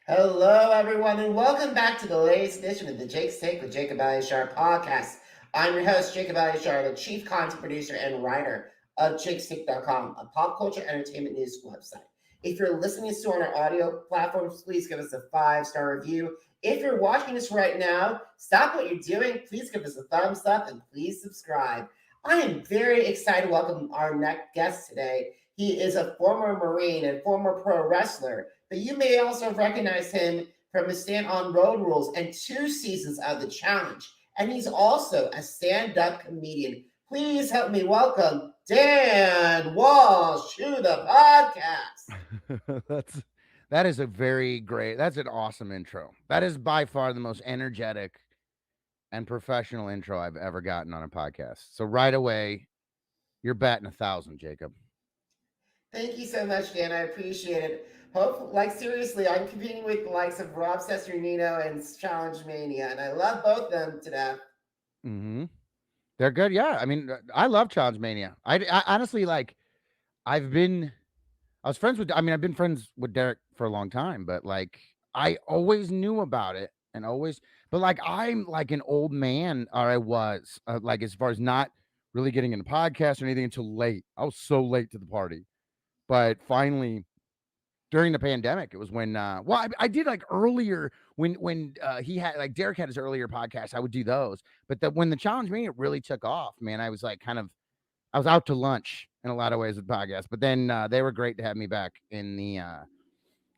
Hello, everyone, and welcome back to the latest edition of the Jake's Take with Jacob Elyachar Podcast. I'm your host, Jacob Elyachar, the chief content producer and writer of jakestake.com, a pop culture entertainment news website. If you're listening to us on our audio platforms, please give us a 5-star review. If you're watching us right now, stop what you're doing. Please give us a thumbs up and please subscribe. I am very excited to welcome our next guest today. He is a former Marine and former pro wrestler, but you may also recognize him from his stand on Road Rules and 2 seasons of The Challenge. And he's also a stand-up comedian. Please help me welcome Dan Walsh to the podcast. That's an awesome intro. That is by far the most energetic and professional intro I've ever gotten on a podcast. So right away, you're batting 1,000, Jacob. Thank you so much, Dan. I appreciate it. Seriously, I'm competing with the likes of Rob Cesternino and Challenge Mania, and I love both of them to death. Mm-hmm. They're good. Yeah. I mean, I love Challenge Mania. I honestly I've been, I've been friends with Derek for a long time, but I always knew about it and always, but I'm like an old man, or I was, as far as not really getting into podcasts or anything until late. I was so late to the party. But finally, during the pandemic, it was when I did earlier when he had Derek had his earlier podcast. I would do those, but when the challenge mania really took off, man, I was I was out to lunch in a lot of ways with podcasts. But then they were great to have me back in the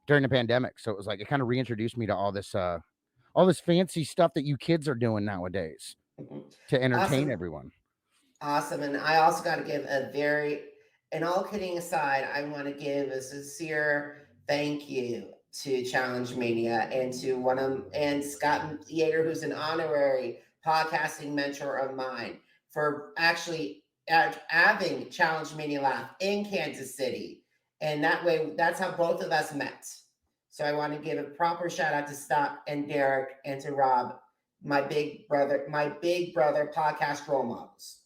during the pandemic. So it was it kind of reintroduced me to all this fancy stuff that you kids are doing nowadays to entertain Awesome. everyone. Awesome. And I also got to give and all kidding aside, I want to give a sincere thank you to Challenge Mania and to and Scott Yeager, who's an honorary podcasting mentor of mine, for actually having Challenge Mania Laugh in Kansas City. And that way, that's how both of us met. So I want to give a proper shout out to Scott and Derek and to Rob, my big brother podcast role models.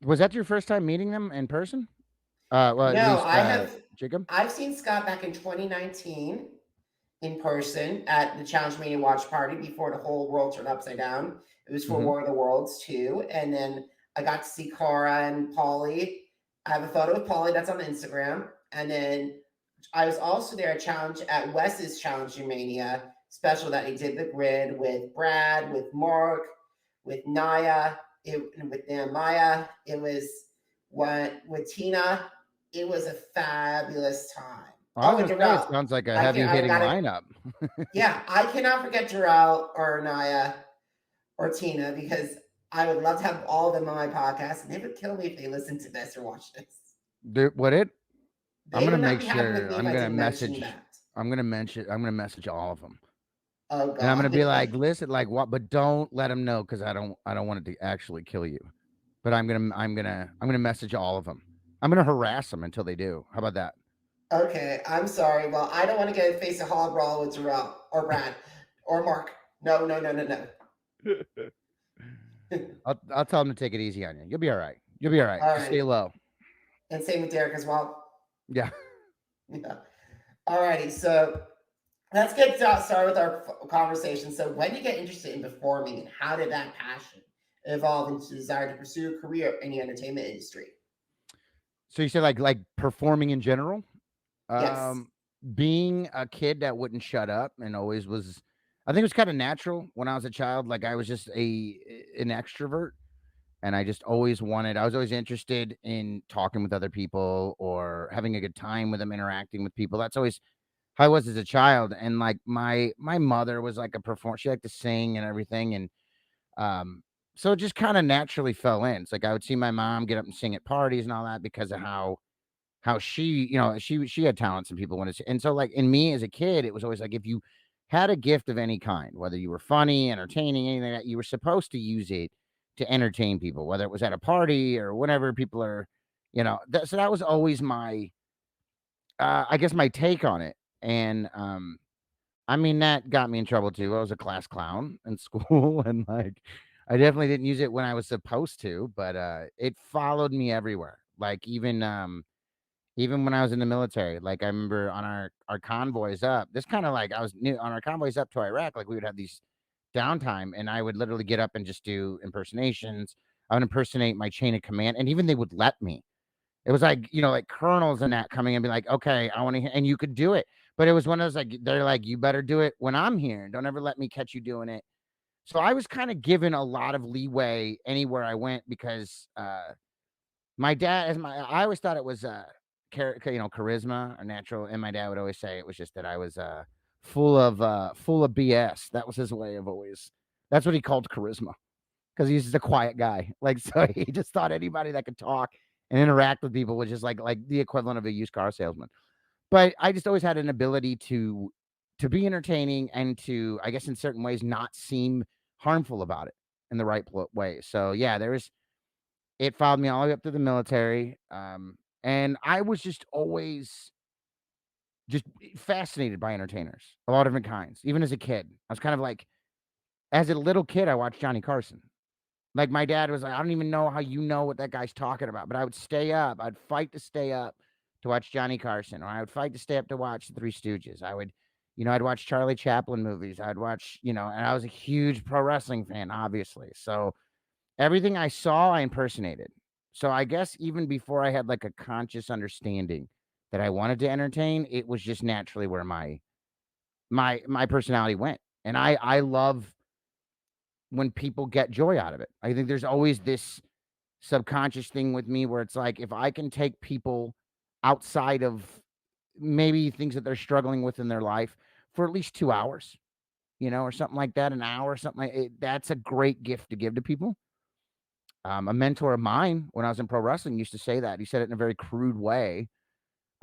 Was that your first time meeting them in person? Well, at No, least Jacob. I've seen Scott back in 2019 in person at the Challenge Mania watch party before the whole world turned upside down. It was for Hmm. War of the Worlds too. And then I got to see Cara and Polly. I have a photo of Polly that's on Instagram. And then I was also there at Wes's Challenge Mania special that he did the grid with Brad, with Mark, with Naya, with Maya. It was with Tina. It was a fabulous time. I Oh, was and gonna say it Darrell. sounds like a I heavy can't. I hitting got it. lineup. Yeah, I cannot forget Darrell or Naya or Tina because I would love to have all of them on my podcast, and they would kill me if they listened to this or watch this. Dude, what it? I'm They gonna would not make be happy with sure me if I didn't mention that. I'm gonna message all of them, Oh and I'm gonna God. be like, listen, what? But don't let them know because I don't want it to actually kill you. But I'm gonna message all of them. I'm gonna harass them until they do. How about that? Okay, I'm sorry. Well, I don't want to get a face a hog brawl with Darrell or Brad or Mark. No, no, no, no, no. I'll tell them to take it easy on you. You'll be all right. You'll be all right. All Just stay right, low. and same with Derek as well. Yeah. Yeah. All righty. So let's get started with our conversation. So, when did you get interested in performing, and how did that passion evolve into the desire to pursue a career in the entertainment industry? So you said performing in general. Yes. Um, Being a kid that wouldn't shut up and always was, I think it was kind of natural when I was a child. I was just an extrovert, and I just always wanted. I was always interested in talking with other people or having a good time with them, interacting with people. That's always how I was as a child. And my mother was like a performer. She liked to sing and everything, and um, so it just kind of naturally fell in. It's like I would see my mom get up and sing at parties and all that because of how she, she had talents and people wanted to, and so in me as a kid, it was always like if you had a gift of any kind, whether you were funny, entertaining, anything like that, you were supposed to use it to entertain people, whether it was at a party or whenever people are, so that was always my, I guess my take on it. And, I mean, that got me in trouble too. I was a class clown in school and I definitely didn't use it when I was supposed to, but, it followed me everywhere. Even, Even when I was in the military, like I remember on our convoys up, this kind of like I was new on our convoys up to Iraq, like we would have these downtime and I would literally get up and just do impersonations. I would impersonate my chain of command, and even they would let me. It was like, like colonels and that coming and be like, okay, I want to hear, and you could do it. But it was one of those like, they're like, you better do it when I'm here. Don't ever let me catch you doing it. So I was kind of given a lot of leeway anywhere I went because my dad, I always thought it was charisma or natural, and my dad would always say it was just that I was full of BS. That was his way of always. That's what he called charisma because he's just a quiet guy. Like so, he just thought anybody that could talk and interact with people was just like the equivalent of a used car salesman. But I just always had an ability to be entertaining and to, I guess, in certain ways, not seem harmful about it in the right way. So yeah, it followed me all the way up to the military. And I was just always just fascinated by entertainers of all different kinds. Even as a kid, I was kind of like, as a little kid, I watched Johnny Carson. Like my dad was like, I don't even know how you know what that guy's talking about, but I would stay up. I'd fight to stay up to watch Johnny Carson, or I would fight to stay up to watch the Three Stooges. I'd watch Charlie Chaplin movies. I'd watch, and I was a huge pro wrestling fan, obviously. So everything I saw, I impersonated. So I guess even before I had like a conscious understanding that I wanted to entertain, it was just naturally where my personality went. And I love when people get joy out of it. I think there's always this subconscious thing with me where it's like if I can take people outside of maybe things that they're struggling with in their life for at least 2 hours, or something like that, an hour or something like it, that's a great gift to give to people. A mentor of mine when I was in pro wrestling used to say that. He said it in a very crude way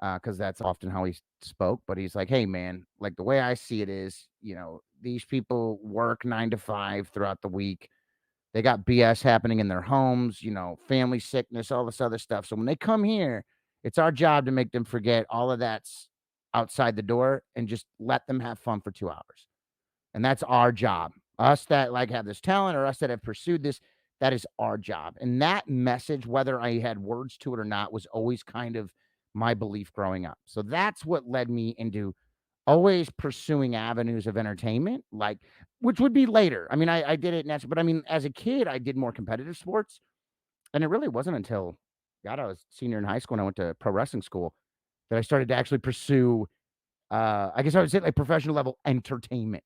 because that's often how he spoke. But he's like, "Hey, man, like the way I see it is, these people work 9 to 5 throughout the week. They got BS happening in their homes, family sickness, all this other stuff. So when they come here, it's our job to make them forget all of that's outside the door and just let them have fun for 2 hours. And that's our job. Us that like have this talent or us that have pursued this, that is our job. And that message, whether I had words to it or not, was always kind of my belief growing up. So that's what led me into always pursuing avenues of entertainment, like which would be later. I mean, I did it naturally, but I mean, as a kid, I did more competitive sports. And it really wasn't until God, I was senior in high school and I went to pro wrestling school that I started to actually pursue I guess I would say like professional level entertainment.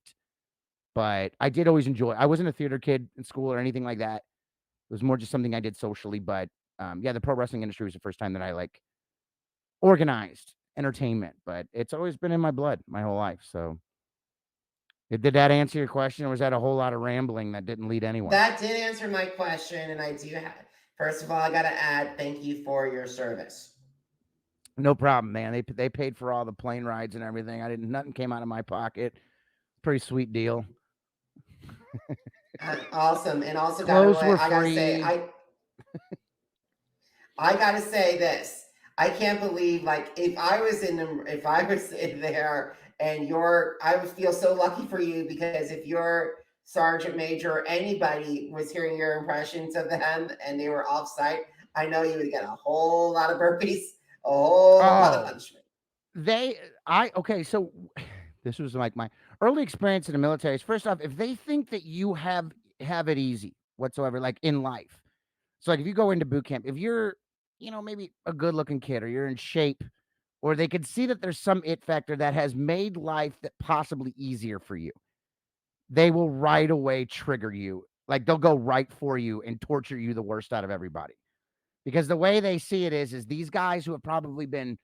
But I did always enjoy. I wasn't a theater kid in school or anything like that. It was more just something I did socially. But yeah, the pro wrestling industry was the first time that I like organized entertainment. But it's always been in my blood my whole life. So did that answer your question, or was that a whole lot of rambling that didn't lead anywhere? That did answer my question, and I do have. First of all, I got to add, thank you for your service. No problem, man. They paid for all the plane rides and everything. I didn't. Nothing came out of my pocket. Pretty sweet deal. Awesome, and also Clothes were I gotta say, free. I gotta say this. I can't believe like if I was in there and I would feel so lucky for you because if your sergeant major or anybody was hearing your impressions of them and they were off site, I know you would get a whole lot of burpees, a whole lot of Oh, punishment. okay. So this was like my early experience in the military. Is first off, if they think that you have it easy whatsoever, like in life. So like if you go into boot camp, if you're, maybe a good looking kid or you're in shape, or they could see that there's some it factor that has made life that possibly easier for you, they will right away trigger you. Like they'll go right for you and torture you the worst out of everybody. Because the way they see it is these guys who have probably been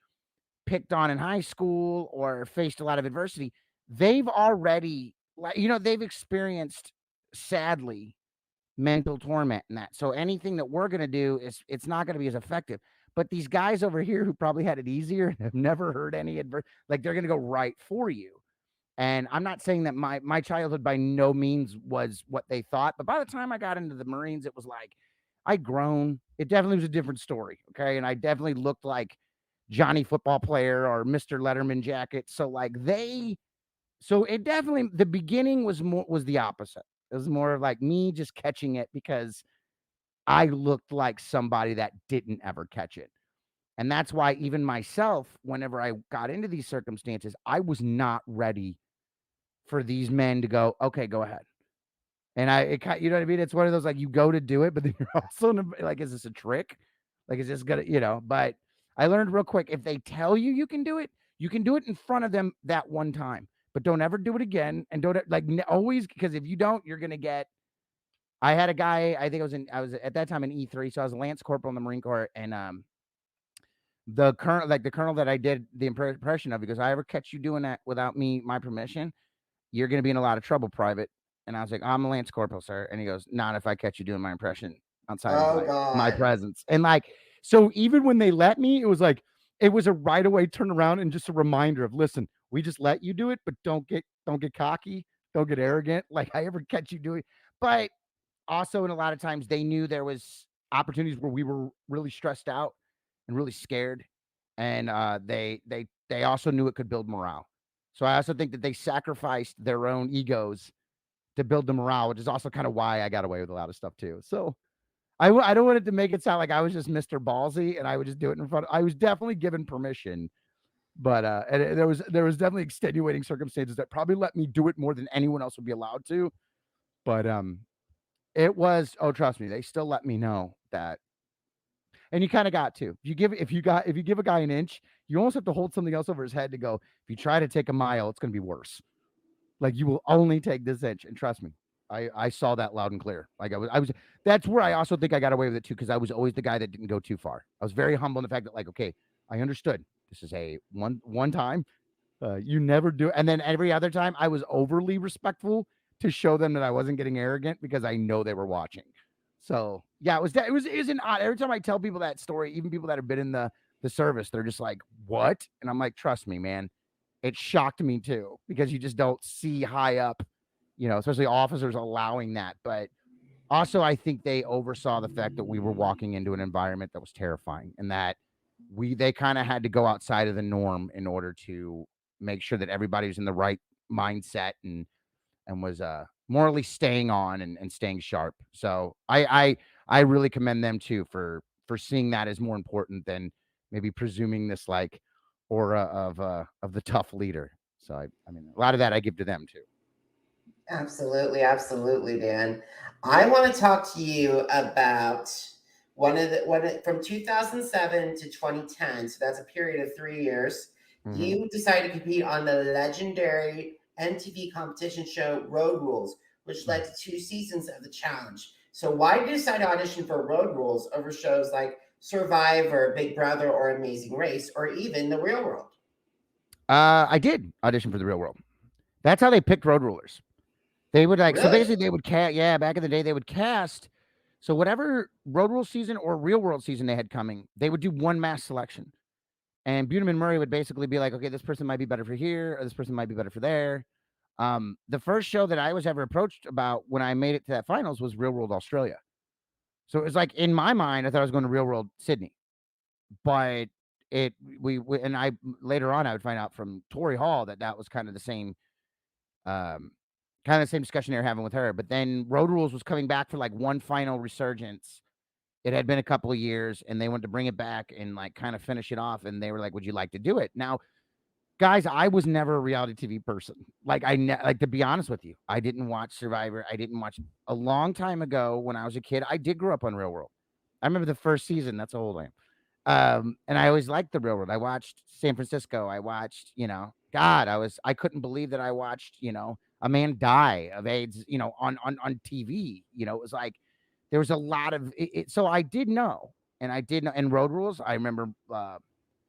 picked on in high school or faced a lot of adversity, they've already they've experienced sadly mental torment and that. So anything that we're gonna do it's not gonna be as effective. But these guys over here who probably had it easier and have never heard any like they're gonna go right for you. And I'm not saying that my childhood by no means was what they thought, but by the time I got into the Marines, it was like I'd grown. It definitely was a different story. Okay. And I definitely looked like Johnny football player or Mr. Letterman jacket. So it definitely the beginning was the opposite. It was more of like me just catching it because I looked like somebody that didn't ever catch it. And that's why even myself, whenever I got into these circumstances, I was not ready for these men to go, okay, go ahead. And you know what I mean? It's one of those, like, you go to do it, but then you're also like, is this a trick? Like, is this gonna, but I learned real quick, if they tell you you can do it in front of them that one time, but don't ever do it again. And don't like always, because if you don't, you're gonna get. I had a guy, I think I was at that time in E3, so I was a Lance Corporal in the Marine Corps, and the colonel that I did the impression of, because I ever catch you doing that without my permission, you're going to be in a lot of trouble, private. And I was like, I'm a Lance Corporal, sir. And he goes, not if I catch you doing my impression outside of Oh my God. presence. And like, so even when they let me, it was a right away turn around and just a reminder of, listen, we just let you do it, but don't get cocky, don't get arrogant. Like I ever catch you doing, but also, in a lot of times they knew there was opportunities where we were really stressed out and really scared, and they also knew it could build morale. So I also think that they sacrificed their own egos to build the morale, which is also kind of why I got away with a lot of stuff too. So I don't want it to make it sound like I was just Mr. Ballsy and I would just do it in front. I was definitely given permission, but and there was definitely extenuating circumstances that probably let me do it more than anyone else would be allowed to. But it was, oh, trust me, they still let me know that. And you kind of got to. If you give a guy an inch, you almost have to hold something else over his head to go, if you try to take a mile, it's gonna be worse. Like you will only take this inch. And trust me, I saw that loud and clear. Like I was that's where I also think I got away with it too, because I was always the guy that didn't go too far. I was very humble in the fact that, like, okay, I understood. This is a one time. You never do. And then every other time I was overly respectful to show them that I wasn't getting arrogant because I know they were watching. So yeah, it was an odd. Every time I tell people that story, even people that have been in the service, they're just like, what? And I'm like, trust me, man. It shocked me too, because you just don't see high up, especially officers allowing that. But also, I think they oversaw the fact that we were walking into an environment that was terrifying, and that they kind of had to go outside of the norm in order to make sure that everybody was in the right mindset and was morally staying on and staying sharp. So I really commend them too for seeing that as more important than maybe presuming this like aura of the tough leader. So I mean, a lot of that I give to them too. Absolutely, absolutely, Dan. I want to talk to you about from 2007 to 2010. So that's a period of 3 years. Mm-hmm. You decided to compete on the legendary MTV competition show Road Rules, which led to 2 seasons of the challenge. So why did you decide to audition for Road Rules over shows like Survivor, Big Brother, or Amazing Race, or even The Real World? I did audition for the Real World. That's how they picked road rulers. They would so Really? basically they would cast, yeah, back in the day they would cast, so whatever road rule season or real world season they had coming, they would do one mass selection. And Dunbar Murray would basically be like, okay, this person might be better for here, or this person might be better for there. The first show that I was ever approached about when I made it to that finals was Real World Australia. So it was like, in my mind, I thought I was going to Real World Sydney, but we and I later on I would find out from Tori Hall that was kind of the same, um, discussion they were having with her. But then Road Rules was coming back for like one final resurgence. It had been a couple of years, and they wanted to bring it back and like kind of finish it off. And they were like, "Would you like to do it?" Now, guys, I was never a reality TV person. Like like, to be honest with you, I didn't watch Survivor. I didn't watch a long time ago when I was a kid. I did grow up on Real World. I remember the first season. That's how old I am. And I always liked the Real World. I watched San Francisco. I watched, God, I couldn't believe that I watched, a man die of AIDS, on TV. It was like there was a lot of it. So I did know, and I did know. And Road Rules, I remember.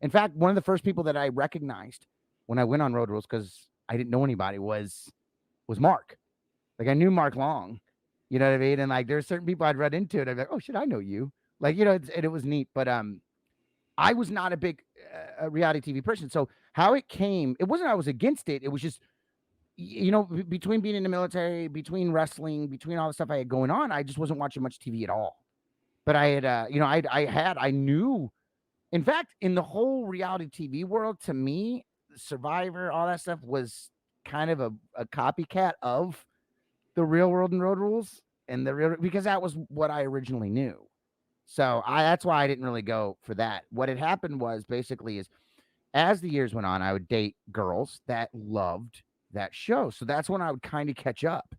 In fact, one of the first people that I recognized when I went on Road Rules, because I didn't know anybody, was Mark. Like I knew Mark Long, you know what I mean? And like there's certain people I'd run into, and I'd be like, oh shit, I know you. Like, it was neat. But I was not a big reality TV person. So how it came, it wasn't I was against it. It was just, between being in the military, between wrestling, between all the stuff I had going on, I just wasn't watching much TV at all. But I had, I knew, in fact, in the whole reality TV world, to me, Survivor, all that stuff was kind of a copycat of the Real World and Road Rules, and because that was what I originally knew. So that's why I didn't really go for that. What had happened was basically is as the years went on, I would date girls that loved that show. So that's when I would kind of catch up.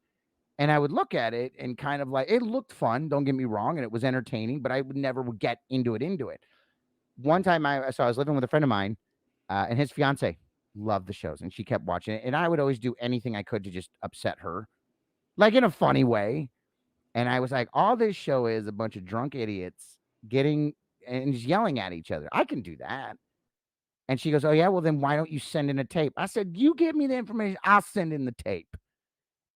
And I would look at it and kind of like it looked fun, don't get me wrong, and it was entertaining, but I would never would get into it. One time I was living with a friend of mine, and his fiance loved the shows, and she kept watching it, and I would always do anything I could to just upset her, like in a funny way. And I was like, all this show is a bunch of drunk idiots getting and just yelling at each other. I can do that. And she goes, oh yeah, well then why don't you send in a tape? I said, you give me the information, I'll send in the tape.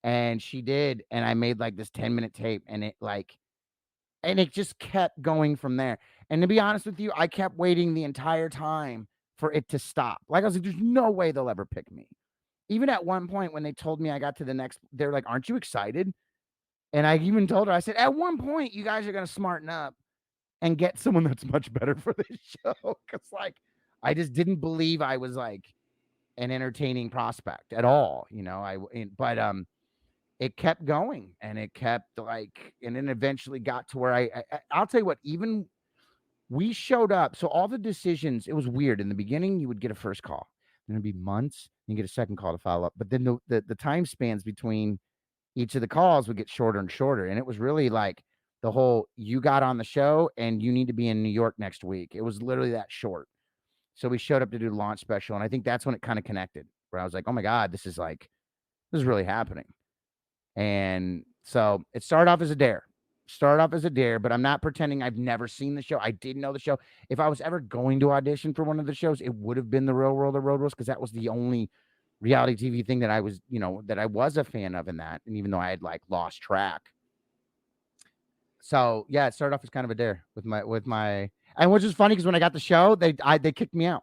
And she did, and I made like this 10-minute tape, and it just kept going from there. And to be honest with you, I kept waiting the entire time for it to stop. Like I was like, there's no way they'll ever pick me. Even at one point when they told me I got to the next, they're like, aren't you excited? And I even told her, I said, at one point, you guys are gonna smarten up and get someone that's much better for this show. Cause like I just didn't believe I was like an entertaining prospect at all, but it kept going and it kept like, and then eventually got to where I'll tell you what, even we showed up. So all the decisions, it was weird. In the beginning, you would get a first call. Then it'd be months, and you get a second call to follow up. But then the time spans between each of the calls would get shorter and shorter. And it was really like the whole you got on the show and you need to be in New York next week. It was literally that short. So we showed up to do the launch special. And I think that's when it kind of connected, where I was like, oh my God, this is really happening. And so it started off as a dare. But I'm not pretending I've never seen the show. I didn't know the show. If I was ever going to audition for one of the shows, it would have been The Real World of Road Rules, because that was the only reality TV thing that I was, that I was a fan of in that. And even though I had like lost track. So yeah, it started off as kind of a dare with my, and which is funny because when I got the show, they kicked me out.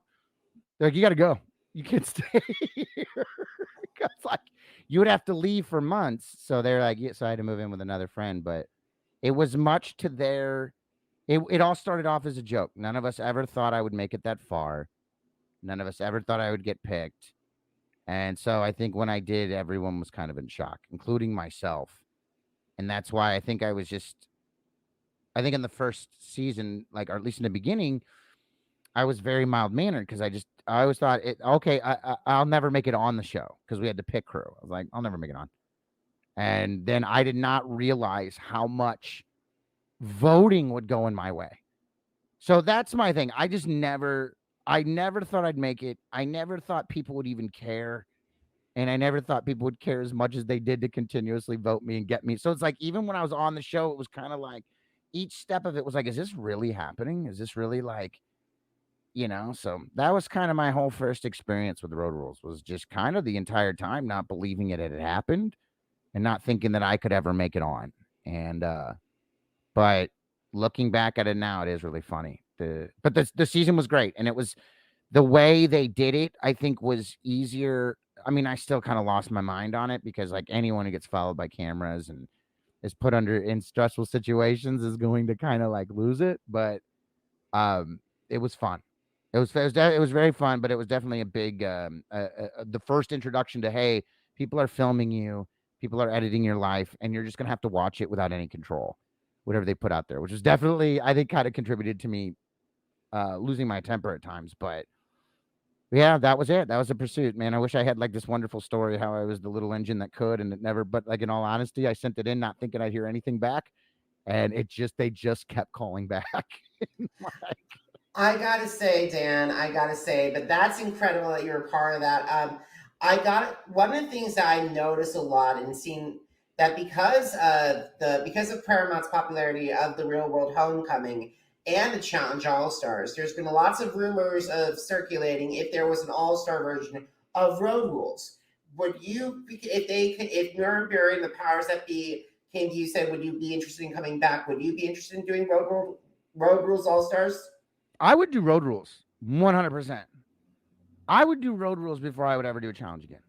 They're like, you got to go. You can't stay here. Because like you would have to leave for months. So they're like, yeah, so I had to move in with another friend, but it was much to their, it all started off as a joke. None of us ever thought I would make it that far. None of us ever thought I would get picked. And so I think when I did, everyone was kind of in shock, including myself. And that's why I think I think in the first season, like, or at least in the beginning, I was very mild mannered because I always thought I'll never make it on the show because we had to pick crew. I was like, I'll never make it on. And then I did not realize how much voting would go in my way. So that's my thing. I never thought I'd make it. I never thought people would even care. And I never thought people would care as much as they did to continuously vote me and get me. So it's like, even when I was on the show, it was kind of like each step of it was like, is this really happening? Is this really like, so that was kind of my whole first experience with Road Rules, was just kind of the entire time not believing it had happened and not thinking that I could ever make it on. And, but looking back at it now, it is really funny. But the season was great. And it was the way they did it, I think, was easier. I mean, I still kind of lost my mind on it because like anyone who gets followed by cameras and is put in stressful situations is going to kind of like lose it. But it was fun. It was very fun, but it was definitely a big the first introduction to, hey, people are filming you, people are editing your life, and you're just gonna have to watch it without any control, whatever they put out there, which was definitely, I think, kind of contributed to me losing my temper at times. But yeah, that was it. That was the pursuit, man. I wish I had like this wonderful story how I was the little engine that could, and it never. But like in all honesty, I sent it in not thinking I'd hear anything back, and they just kept calling back. Like, I gotta say, Dan, but that's incredible that you're a part of that. One of the things that I notice a lot and seen that because of Paramount's popularity of the Real World Homecoming and the Challenge All Stars, there's been lots of rumors of circulating if there was an All Star version of Road Rules. Would you, if Nuremberg and the powers that be came to you, said, would you be interested in coming back? Would you be interested in doing Road Rules All Stars? I would do Road Rules 100%. I would do Road Rules before I would ever do a challenge again,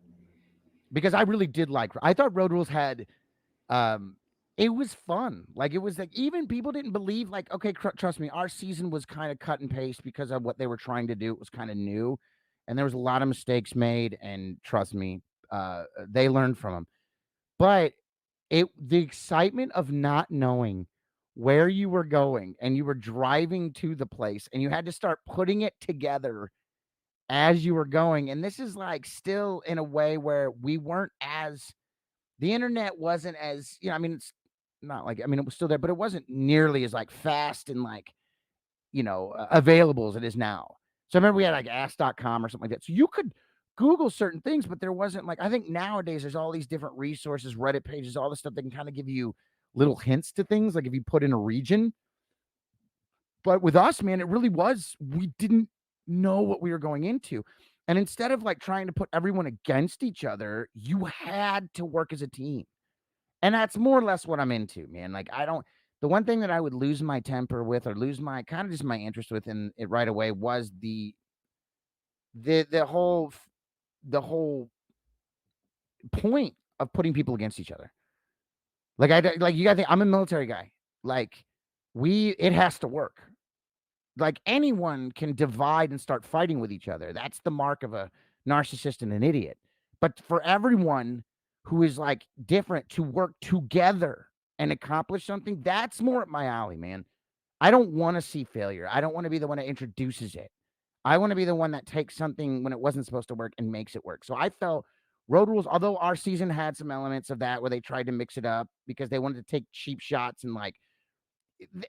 because I really did like. I thought Road Rules had, it was fun. Like it was like even people didn't believe. Like, okay, trust me, our season was kind of cut and paste because of what they were trying to do. It was kind of new, and there was a lot of mistakes made. And trust me, they learned from them. But the excitement of not knowing where you were going and you were driving to the place and you had to start putting it together as you were going. And this is like still in a way where we weren't as the internet wasn't as, I mean, it's not like, I mean, it was still there, but it wasn't nearly as like fast and like, available as it is now. So I remember we had like ask.com or something like that. So you could Google certain things, but there wasn't like, I think nowadays there's all these different resources, Reddit pages, all this stuff that can kind of give you little hints to things. Like if you put in a region, but with us, man, it really was, we didn't know what we were going into. And instead of like trying to put everyone against each other, you had to work as a team. And that's more or less what I'm into, man. Like I don't the one thing that I would lose my temper with or lose my kind of just my interest with in it right away was the whole point of putting people against each other. Like you gotta think I'm a military guy. Like it has to work. Like anyone can divide and start fighting with each other. That's the mark of a narcissist and an idiot. But for everyone who is like different to work together and accomplish something, that's more up my alley, man. I don't want to see failure. I don't want to be the one that introduces it. I want to be the one that takes something when it wasn't supposed to work and makes it work. So I felt Road Rules, although our season had some elements of that where they tried to mix it up because they wanted to take cheap shots and like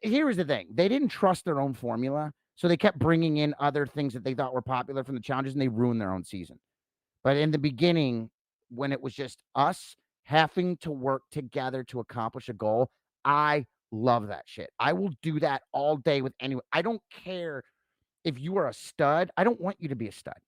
here is the thing. They didn't trust their own formula, so they kept bringing in other things that they thought were popular from the challenges, and they ruined their own season. But in the beginning, when it was just us having to work together to accomplish a goal, I love that shit. I will do that all day with anyone. I don't care if you are a stud. I don't want you to be a stud.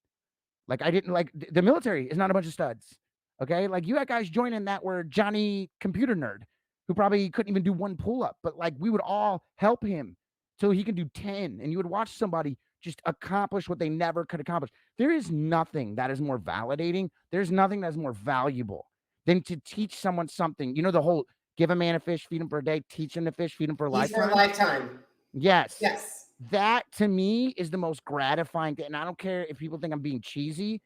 Like I didn't like the military is not a bunch of studs. Okay. Like you had guys joining that were Johnny computer nerd who probably couldn't even do one pull up, but like we would all help him so he can do 10 and you would watch somebody just accomplish what they never could accomplish. There is nothing that is more validating. There's nothing that's more valuable than to teach someone something. You know, the whole give a man a fish, feed him for a day, teach him to fish, feed him for a He's for a lifetime. lifetime. Yes. Yes. That to me is the most gratifying thing. And I don't care if people think I'm being cheesy.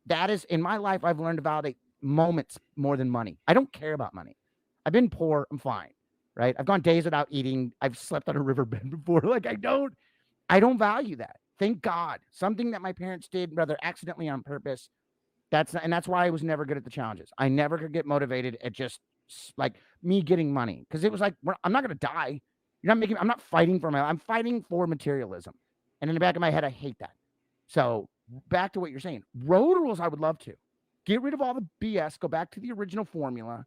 That is in my life, I've learned to validate moments more than money. I don't care about money. I've been poor. I'm fine. Right. I've gone days without eating. I've slept on a riverbed before. Like I don't value that. Thank God. Something that my parents did, rather accidentally on purpose. That's why I was never good at the challenges. I never could get motivated at just like me getting money. Cause it was like, I'm not going to die. I'm not fighting for I'm fighting for materialism. And in the back of my head, I hate that. So back to what you're saying, Road Rules, I would love to get rid of all the BS, go back to the original formula,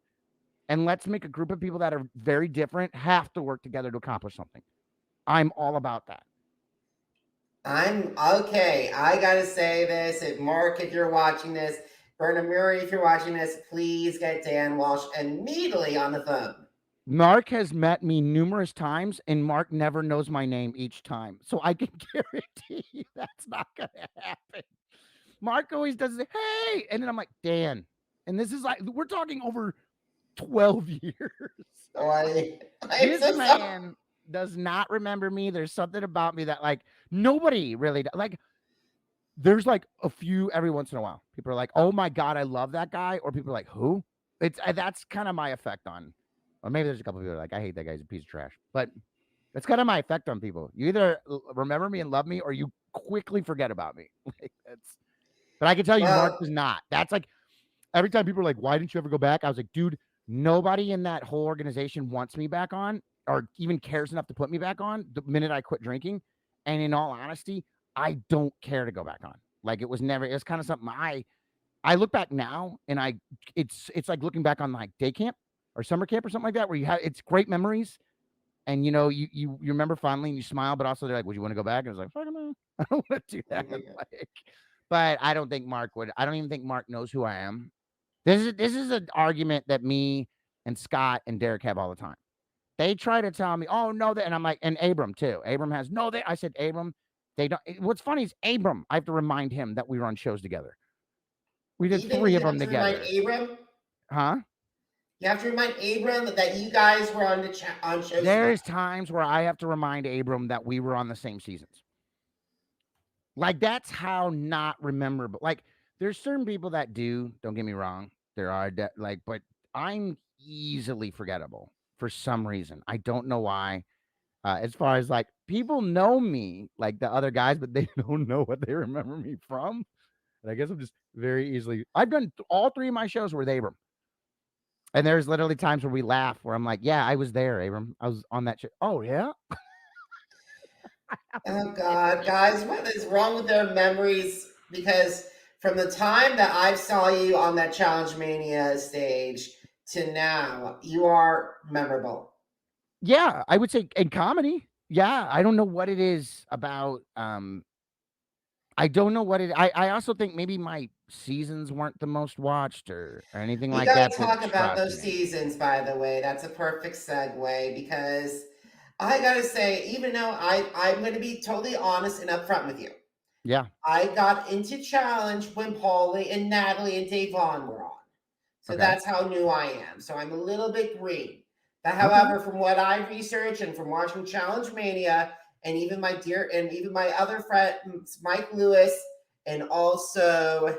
and let's make a group of people that are very different have to work together to accomplish something. I'm all about that. I'm okay. I gotta say this. If Mark, if you're watching this, Bernard Murray, if you're watching this, please get Dan Walsh immediately on the phone. Mark has met me numerous times, and Mark never knows my name each time. So I can guarantee you that's not going to happen. Mark always does it, hey, and then I'm like, Dan. And this is like, we're talking over 12 years. This man does not remember me. There's something about me that, like, nobody really, like, there's like a few every once in a while. People are like, oh my God, I love that guy. Or people are like, who? That's kind of my effect on. Or maybe there's a couple of people who are like, I hate that guy. He's a piece of trash. But that's kind of my effect on people. You either remember me and love me, or you quickly forget about me. Like but I can tell you, Mark does not. That's like every time people are like, why didn't you ever go back? I was like, dude, nobody in that whole organization wants me back on or even cares enough to put me back on the minute I quit drinking. And in all honesty, I don't care to go back on. Like it was kind of something I look back now and it's like looking back on like day camp or summer camp or something like that, where it's great memories. And you remember fondly and you smile, but also they're like, would you want to go back? And I was like, fuck no, I don't want to do that. But I don't think Mark would. I don't even think Mark knows who I am. This is an argument that me and Scott and Derek have all the time. They try to tell me, oh no, and I'm like, and Abram too. Abram has no. I said, Abram, they don't. What's funny is Abram. I have to remind him that we were on shows together. We did Even 3 of them together. Abram? Huh? You have to remind Abram that you guys were on shows. There's times where I have to remind Abram that we were on the same seasons. Like that's how not rememberable. Like there's certain people that do. Don't get me wrong. There are but I'm easily forgettable for some reason. I don't know why. As far as like people know me, like the other guys, but they don't know what they remember me from. And I guess I'm just very easily. I've done all three of my shows with Abram, and there's literally times where we laugh, where I'm like, "Yeah, I was there, Abram. I was on that show." Oh yeah. Oh God, guys, what is wrong with their memories? Because from the time that I saw you on that Challenge Mania stage to now, you are memorable. Yeah, I would say in comedy. Yeah, I don't know what it is about. I don't know what it. I also think maybe my seasons weren't the most watched or anything We like got that. to But talk about trust those me. seasons, by the way. That's a perfect segue because I gotta say, even though I'm gonna be totally honest and upfront with you, Yeah. I got into Challenge when Paulie and Natalie and Davon were on. So Okay. that's how new I am. So I'm a little bit green. But Okay. however, from what I researched and from watching Challenge Mania, and even my other friends, Mike Lewis, and also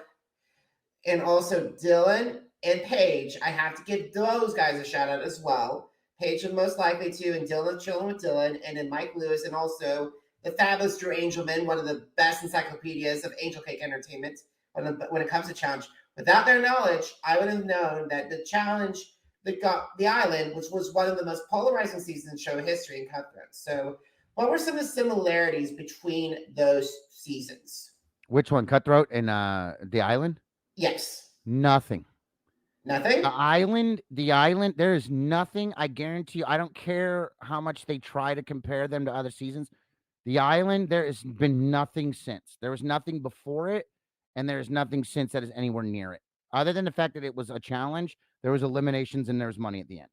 Dylan and Paige, I have to give those guys a shout out as well. Paige is most likely to, and Dylan chilling with Dylan, and then Mike Lewis, and also the fabulous Drew Angelman, one of the best encyclopedias of Angel Cake Entertainment when it comes to challenge. Without their knowledge, I would have known that the challenge that got the island, which was one of the most polarizing seasons in show history in Cutthroat. So, what were some of the similarities between those seasons? Which one? Cutthroat and the island? Yes. Nothing. Nothing? The island, there is nothing. I guarantee you, I don't care how much they try to compare them to other seasons. The island, there has been nothing since. There was nothing before it, and there's nothing since that is anywhere near it. Other than the fact that it was a challenge, there was eliminations and there was money at the end.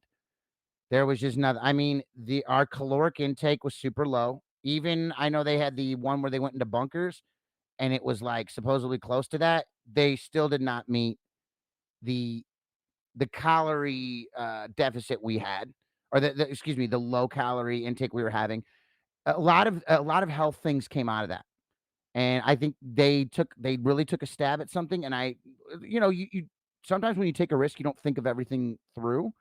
There was just nothing. I mean, the our caloric intake was super low. Even I know they had the one where they went into bunkers and it was like supposedly close to that. They still did not meet the calorie deficit we had, or the excuse me, the low calorie intake we were having. A lot of health things came out of that, and I think they really took a stab at something. And you sometimes when you take a risk, you don't think of everything through,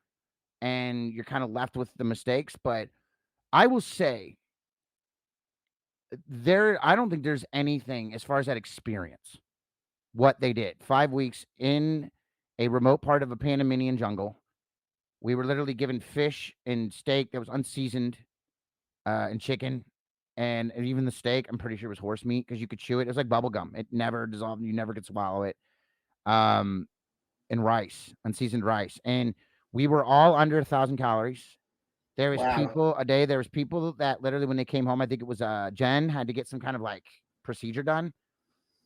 and you're kind of left with the mistakes. But I will say I don't think there's anything as far as that experience. What they did 5 weeks in a remote part of a Panamanian jungle. We were literally given fish and steak that was unseasoned, and chicken, and even the steak, I'm pretty sure it was horse meat because you could chew it. It was like bubble gum. It never dissolved. You never could swallow it. Um, and rice, unseasoned rice, and we were all under 1,000 calories. There was Wow. people a day. There was people that literally when they came home, I think it was Jen had to get some kind of like procedure done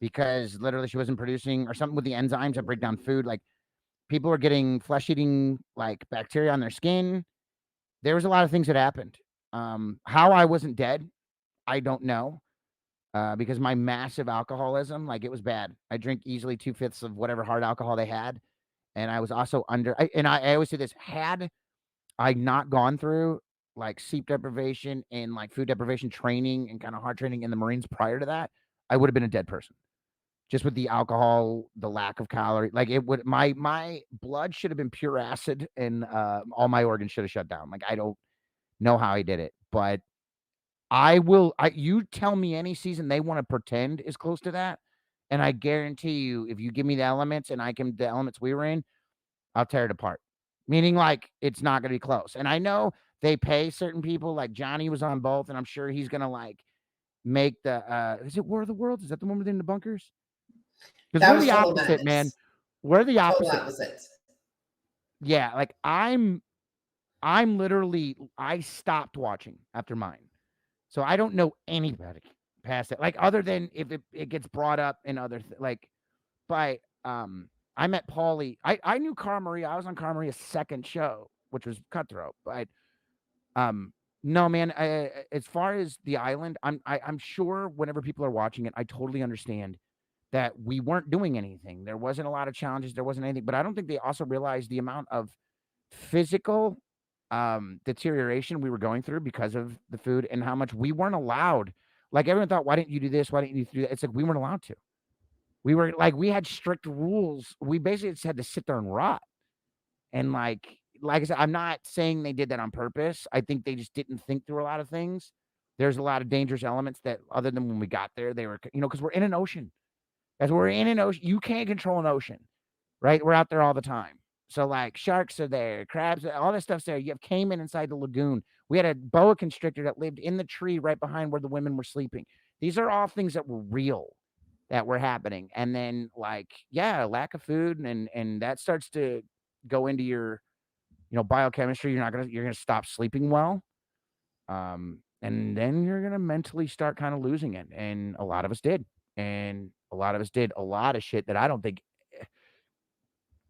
because literally she wasn't producing or something with the enzymes that break down food. Like people were getting flesh eating like bacteria on their skin. There was a lot of things that happened. How I wasn't dead, I don't know. Because my massive alcoholism, like it was bad. I drink easily 2/5 of whatever hard alcohol they had. And I was also I always say this, had I not gone through like sleep deprivation and like food deprivation training and kind of hard training in the Marines prior to that, I would have been a dead person. Just with the alcohol, the lack of calorie, like it would my blood should have been pure acid and all my organs should have shut down. Like I don't know how I did it, but you tell me any season they want to pretend is close to that, and I guarantee you, if you give me the elements and the elements we were in, I'll tear it apart. Meaning like it's not gonna be close. And I know they pay certain people, like Johnny was on both, and I'm sure he's gonna like make the is it War of the Worlds? Is that the one within the bunkers? Because That we're was the total opposite, man. madness. We're the Total opposite. opposite. Yeah, like I'm literally I stopped watching after mine. So I don't know anybody past it. Like other than if it gets brought up in like by I met Paulie. I knew Cara Maria. I was on Cara Maria's second show, which was Cutthroat. But um no man, as far as the island, I'm sure whenever people are watching it, I totally understand that we weren't doing anything. There wasn't a lot of challenges, there wasn't anything, but I don't think they also realized the amount of physical deterioration we were going through because of the food and how much we weren't allowed. Like everyone thought, why didn't you do this? Why didn't you do that? It's like we weren't allowed to. We were like we had strict rules. We basically just had to sit there and rot. And like like I said, I'm not saying they did that on purpose. I think they just didn't think through a lot of things. There's a lot of dangerous elements that, other than when we got there, they were, because we're in an ocean. As we're in an ocean, you can't control an ocean, right? We're out there all the time. So like sharks are there, crabs, all that stuff's there. You have caiman inside the lagoon. We had a boa constrictor that lived in the tree right behind where the women were sleeping. These are all things that were real, that were happening. And then like, yeah, lack of food, and that starts to go into your, biochemistry. You're gonna stop sleeping well. And then you're gonna mentally start kind of losing it. And a lot of us did. And a lot of us did a lot of shit that I don't think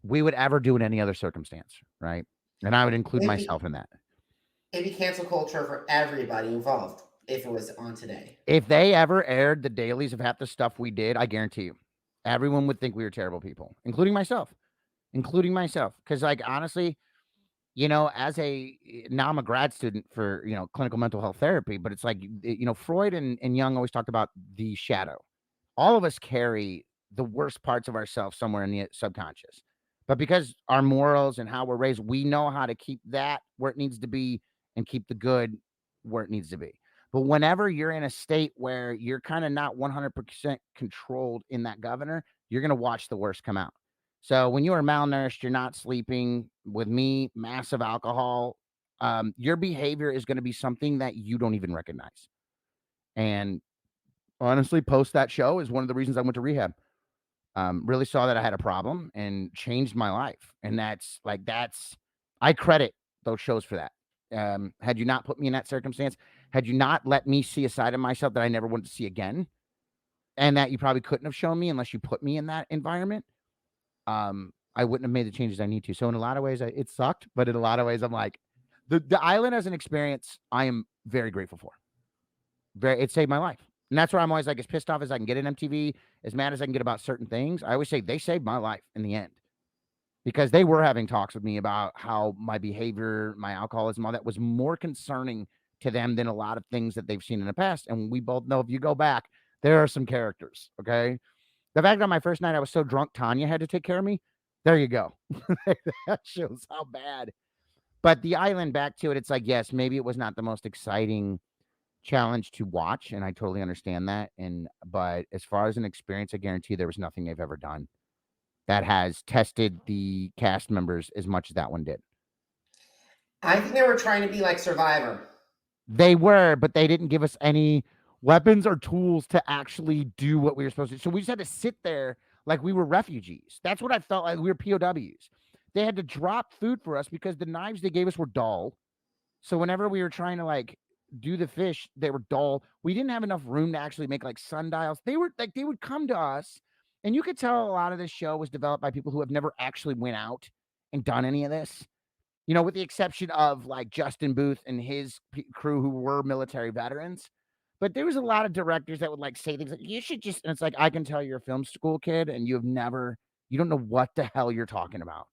we would ever do in any other circumstance, right? And I would include It'd be, myself in that. it'd be cancel culture for everybody involved if it was on today. If they ever aired the dailies of half the stuff we did, I guarantee you, everyone would think we were terrible people, including myself. Because, like, honestly, as now I'm a grad student for, clinical mental health therapy, but it's like, Freud and Jung always talked about the shadow. All of us carry the worst parts of ourselves somewhere in the subconscious. But because our morals and how we're raised, we know how to keep that where it needs to be and keep the good where it needs to be. But whenever you're in a state where you're kind of not 100% controlled in that governor, you're going to watch the worst come out. So when you are malnourished, you're not sleeping, with me, massive alcohol, your behavior is going to be something that you don't even recognize. And honestly, post that show is one of the reasons I went to rehab. Really saw that I had a problem and changed my life. And I credit those shows for that. Had you not put me in that circumstance, had you not let me see a side of myself that I never wanted to see again, and that you probably couldn't have shown me unless you put me in that environment, I wouldn't have made the changes I need to. So in a lot of ways, it sucked, but in a lot of ways, I'm like, the island as an experience, I am very grateful for. It saved my life. And that's where I'm always like, as pissed off as I can get at MTV, as mad as I can get about certain things. I always say they saved my life in the end, because they were having talks with me about how my behavior, my alcoholism, all that was more concerning to them than a lot of things that they've seen in the past. And we both know, if you go back, there are some characters. Okay. The fact that on my first night I was so drunk, Tanya had to take care of me. There you go. That shows how bad. But the island, back to it, it's like, yes, maybe it was not the most exciting challenge to watch, and I totally understand that. But as far as an experience, I guarantee there was nothing they've ever done that has tested the cast members as much as that one did. I think they were trying to be like Survivor. They were, but they didn't give us any weapons or tools to actually do what we were supposed to. So we just had to sit there like we were refugees. That's what I felt like. We were POWs. They had to drop food for us because the knives they gave us were dull. So whenever we were trying to like do the fish, they were dull. We didn't have enough room to actually make like sundials. They would come to us, and you could tell a lot of this show was developed by people who have never actually went out and done any of this. With the exception of like Justin Booth and his crew who were military veterans. But there was a lot of directors that would like say things like, you should just, and it's like, I can tell you're a film school kid and you don't know what the hell you're talking about.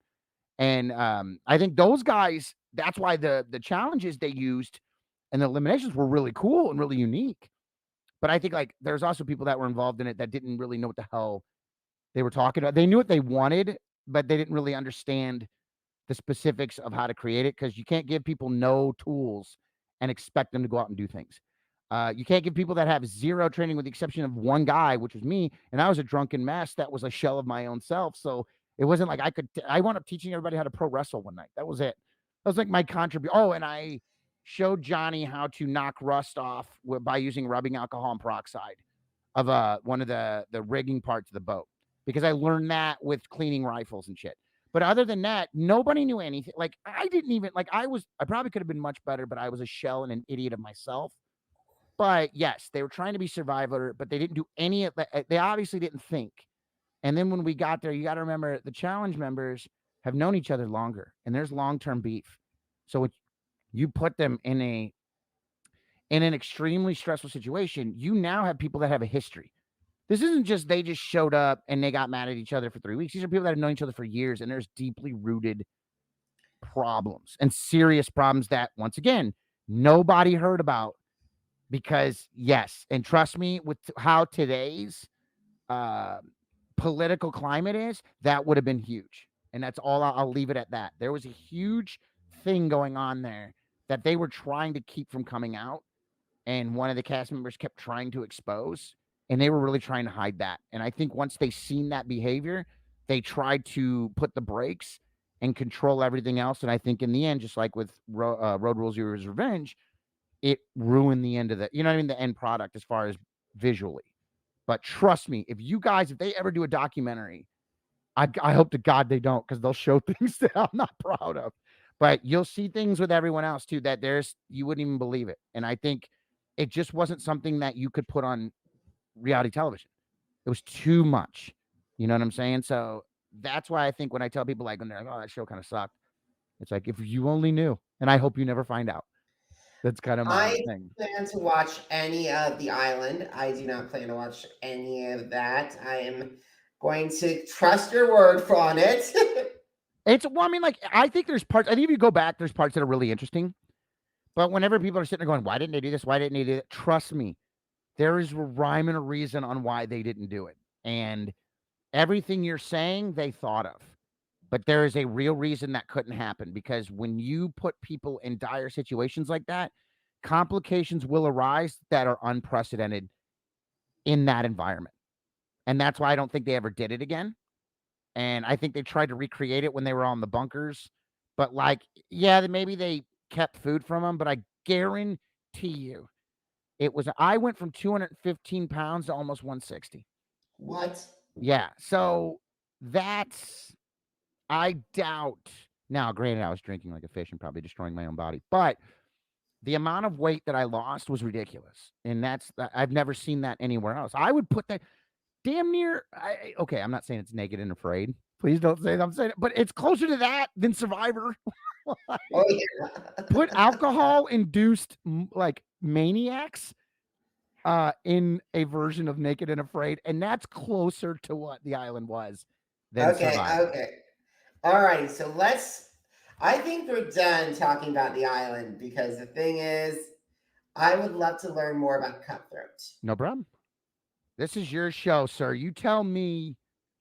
And I think those guys, that's why the challenges they used and the eliminations were really cool and really unique. But I think like there's also people that were involved in it that didn't really know what the hell they were talking about. They knew what they wanted, but they didn't really understand the specifics of how to create it, because you can't give people no tools and expect them to go out and do things. You can't give people that have zero training, with the exception of one guy, which was me, and I was a drunken mess that was a shell of my own self. So it wasn't like I wound up teaching everybody how to pro wrestle one night. That was it. That was like my contribution. Oh, and I showed Johnny how to knock rust off by using rubbing alcohol and peroxide of one of the rigging parts of the boat, because I learned that with cleaning rifles and shit. But other than that, nobody knew anything. Like I didn't even like I probably could have been much better, but I was a shell and an idiot of myself. But yes, they were trying to be Survivor, but they didn't do any of that. They obviously didn't think. And then when we got there, you got to remember the challenge members have known each other longer, and there's long-term beef. So you put them in an extremely stressful situation, you now have people that have a history. This isn't just they just showed up and they got mad at each other for 3 weeks. These are people that have known each other for years, and there's deeply rooted problems and serious problems that, once again, nobody heard about. Because yes, and trust me, with how today's political climate is, that would have been huge. And that's all. I'll leave it at that. There was a huge thing going on there that they were trying to keep from coming out, and one of the cast members kept trying to expose, and they were really trying to hide that. And I think once they seen that behavior, they tried to put the brakes and control everything else. And I think in the end, just like with Road Rules Heroes Revenge, it ruined the end of the, you know what I mean, the end product as far as visually. But trust me, if they ever do a documentary, I hope to God they don't, because they'll show things that I'm not proud of. But you'll see things with everyone else too that you wouldn't even believe it. And I think it just wasn't something that you could put on reality television. It was too much. You know what I'm saying? So that's why I think when I tell people, like, when they're like, "Oh, that show kind of sucked," it's like, if you only knew. And I hope you never find out. That's kind of my I thing. plan to watch any of The Island. I do not plan to watch any of that. I am going to trust your word on it. Well, I mean, like, I think there's parts, I think if you go back, there's parts that are really interesting. But whenever people are sitting there going, why didn't they do this? Why didn't they do that? Trust me, there is a rhyme and a reason on why they didn't do it. And everything you're saying, they thought of. But there is a real reason that couldn't happen, because when you put people in dire situations like that, complications will arise that are unprecedented in that environment. And that's why I don't think they ever did it again. And I think they tried to recreate it when they were on the bunkers. But, like, yeah, maybe they kept food from them, but I guarantee you I went from 215 pounds to almost 160. What? Yeah. So that's, I doubt. Now, granted, I was drinking like a fish and probably destroying my own body, but the amount of weight that I lost was ridiculous. And I've never seen that anywhere else. I would put that damn near, okay, I'm not saying it's Naked and Afraid. Please don't say that I'm saying it, but it's closer to that than Survivor. Like, Oh yeah. put alcohol-induced, like, maniacs in a version of Naked and Afraid, and that's closer to what The Island was than Okay, Survivor. okay. All right, so I think we're done talking about The Island, because the thing is, I would love to learn more about Cutthroat. No problem. This is your show, sir. You tell me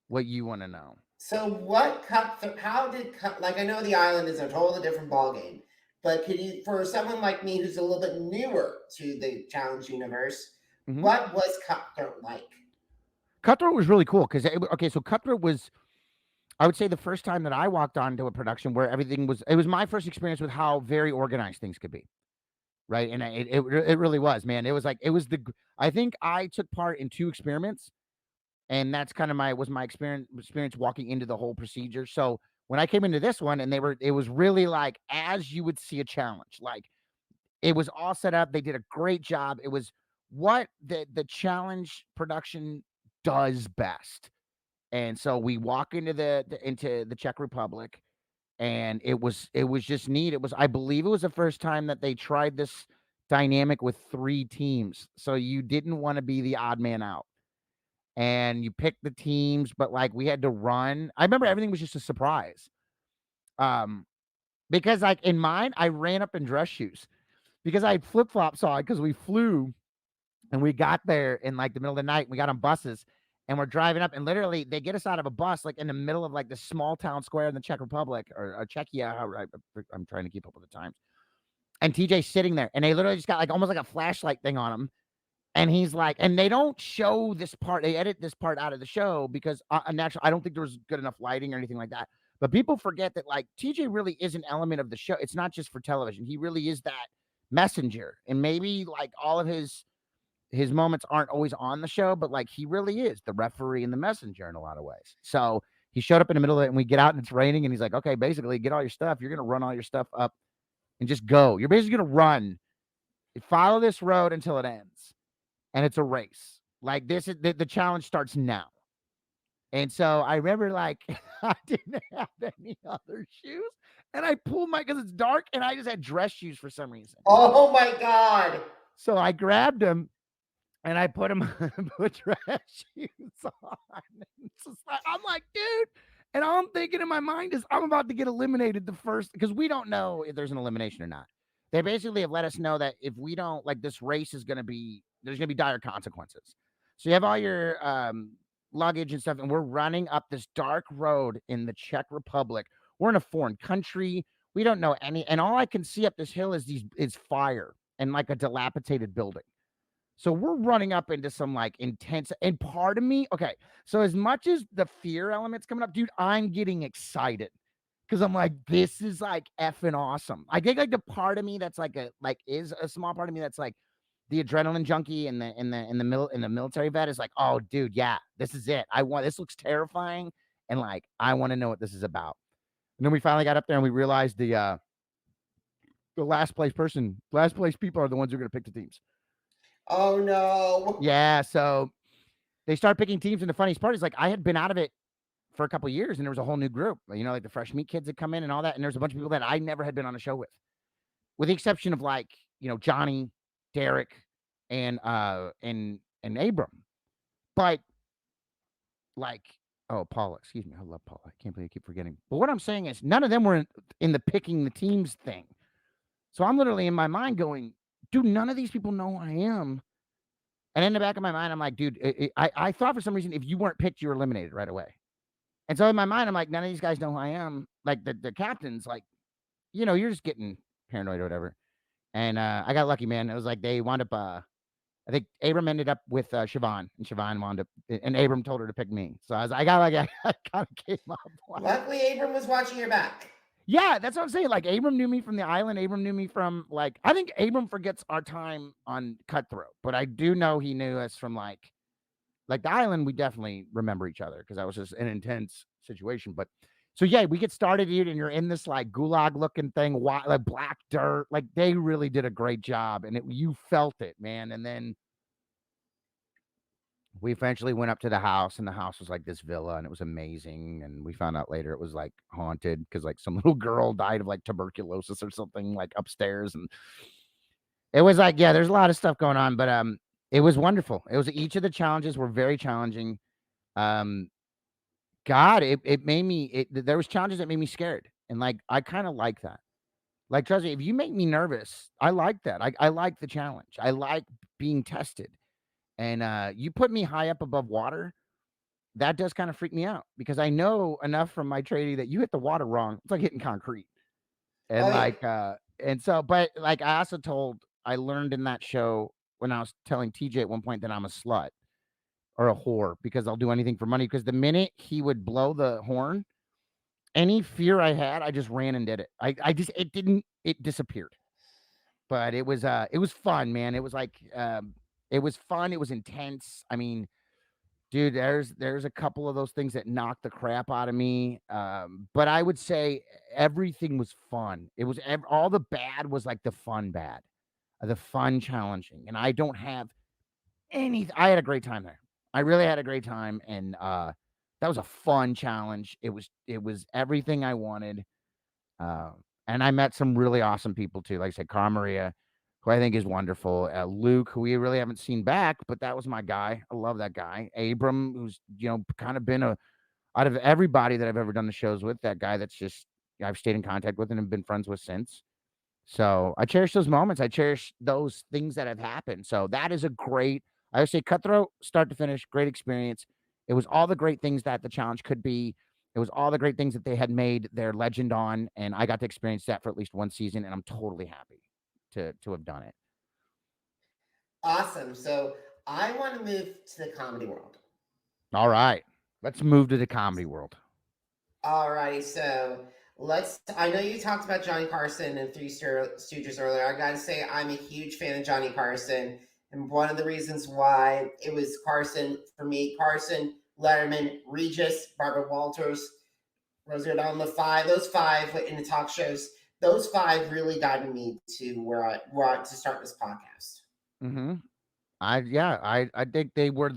what you want to know. So what Cutthroat, how did Cut, like, I know The Island is a totally different ballgame, but could you, for someone like me who's a little bit newer to the Challenge universe, Mhm. what was Cutthroat like? Cutthroat was really cool because, okay, so Cutthroat was, I would say, the first time that I walked onto a production where it was my first experience with how very organized things could be. Right. And it really was, man. I think I took part in 2 experiments, and that's kind of my experience walking into the whole procedure. So when I came into this one, and it was really like, as you would see a challenge, like, it was all set up. They did a great job. It was what the challenge production does best. And so we walk into into the Czech Republic, and it was just neat. I believe it was the first time that they tried this dynamic with 3 teams. So you didn't want to be the odd man out. And you picked the teams, but, like, we had to run. I remember everything was just a surprise. Um, because, like, in mine, I ran up in dress shoes because I had flip-flops on, because we flew, and we got there in, like, the middle of the night. We got on buses, and we're driving up, and literally they get us out of a bus, like, in the middle of, like, this small town square in the Czech Republic, or Czechia. I'm trying to keep up with the times. And TJ's sitting there, and they literally just got, like, almost like a flashlight thing on him. And he's like, and they don't show this part. They edit this part out of the show because, naturally, I don't think there was good enough lighting or anything like that. But people forget that, like, TJ really is an element of the show. It's not just for television. He really is that messenger. And maybe, like, all of his moments aren't always on the show, but, like, he really is the referee and the messenger in a lot of ways. So he showed up in the middle of it, and we get out and it's raining, and he's like, okay, basically, get all your stuff. You're gonna run all your stuff up and just go. You're basically gonna run, follow this road until it ends. And it's a race. Like, this is the challenge starts now. And so I remember, like, I didn't have any other shoes. And I pulled because it's dark, and I just had dress shoes for some reason. Oh my God. So I grabbed them and I put them put dress shoes on. I'm like, dude. And all I'm thinking in my mind is, I'm about to get eliminated the first, because we don't know if there's an elimination or not. They basically have let us know that if we don't, like, this race is going to be, there's going to be dire consequences. So you have all your luggage and stuff, and we're running up this dark road in the Czech Republic. We're in a foreign country. We don't know any, and all I can see up this hill is fire and like a dilapidated building. So we're running up into some like intense, and part of me, okay. So as much as the fear element's coming up, dude, I'm getting excited because I'm like, this is like effing awesome. I think like the part of me that's like is a small part of me that's like the adrenaline junkie in the military vet is like, oh, dude, yeah, this is it. This looks terrifying, and like I want to know what this is about. And then we finally got up there and we realized the last place people are the ones who are going to pick the teams. Oh no. Yeah, so they start picking teams, and the funniest part is like I had been out of it for a couple of years, and there was a whole new group. You know, like the fresh meat kids that come in and all that, and there's a bunch of people that I never had been on a show with the exception of like Johnny, Derek, and Abram. But like, oh, Paula, excuse me, I love Paula. I can't believe I keep forgetting. But what I'm saying is, none of them were in the picking the teams thing. So I'm literally in my mind going, dude, none of these people know who I am. And in the back of my mind, I'm like, dude, I thought for some reason if you weren't picked, you were eliminated right away. And so in my mind, I'm like, none of these guys know who I am. Like the captain's like, you're just getting paranoid or whatever. And I got lucky, man. It was like they wound up. I think Abram ended up with Siobhan, and Siobhan wound up, and Abram told her to pick me. So I got like I kind of came up. Luckily, Abram was watching your back. Yeah, that's what I'm saying. Like Abram knew me from the island. Abram knew me from like I think Abram forgets our time on Cutthroat, but I do know he knew us from like the island. We definitely remember each other because that was just an intense situation. But so yeah, we get started, dude, and you're in this like gulag looking thing, like black dirt. Like they really did a great job, and you felt it, man. And then we eventually went up to the house, and the house was like this villa, and it was amazing. And we found out later it was like haunted because like some little girl died of like tuberculosis or something like upstairs, and it was like, yeah, there's a lot of stuff going on, but it was wonderful. It was each of the challenges were very challenging. Um, God, it made me. There was challenges that made me scared, and like I kind of like that. Like, trust me, if you make me nervous, I like that. I like the challenge. I like being tested. And you put me high up above water, that does kind of freak me out because I know enough from my trading that you hit the water wrong, it's like hitting concrete. And Oh yeah. like and so but like I learned in that show when I was telling TJ at one point that I'm a slut or a whore because I'll do anything for money because the minute he would blow the horn, any fear I had, I just ran and did it. It disappeared. But it was fun, man. It was like it was fun, it was intense. I mean, dude, there's a couple of those things that knocked the crap out of me. But I would say everything was fun. It was all the bad was like the fun bad, the fun challenging. And I don't have I had a great time there. I really had a great time, and that was a fun challenge. It was everything I wanted. And I met some really awesome people too. Like I said, Cara Maria, who I think is wonderful. Luke, who we really haven't seen back, but that was my guy. I love that guy. Abram, who's kind of been out of everybody that I've ever done the shows with, that guy that's just I've stayed in contact with and have been friends with since. So I cherish those moments. I cherish those things that have happened. So that is a great. I would say Cutthroat, start to finish, great experience. It was all the great things that the challenge could be. It was all the great things that they had made their legend on, and I got to experience that for at least one season, and I'm totally happy to have done it. Awesome. So I want to move to the comedy world. All right, let's move to the comedy world. Alrighty, so I know you talked about Johnny Carson and Three Stooges earlier. I gotta say, I'm a huge fan of Johnny Carson. And one of the reasons why it was Carson, for me, Carson, Letterman, Regis, Barbara Walters, Rosie O'Donnell, those five in the talk shows, those five really guided me to where I want to start this podcast. Mm-hmm. I think they were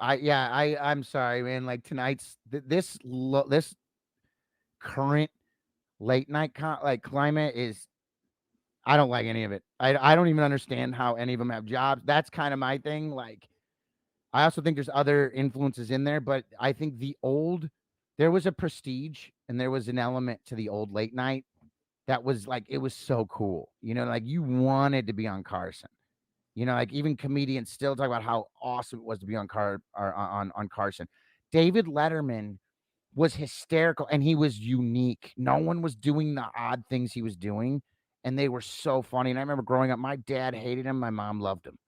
I'm sorry, man. Like tonight's this current late night climate is I don't like any of it. I don't even understand how any of them have jobs. That's kind of my thing. Like I also think there's other influences in there, but I think there was a prestige and there was an element to the old late night that was like it was so cool. Like you wanted to be on Carson. Like even comedians still talk about how awesome it was to be on Carson. David Letterman was hysterical and he was unique. No one was doing the odd things he was doing, and they were so funny. And I remember growing up, my dad hated him, my mom loved him.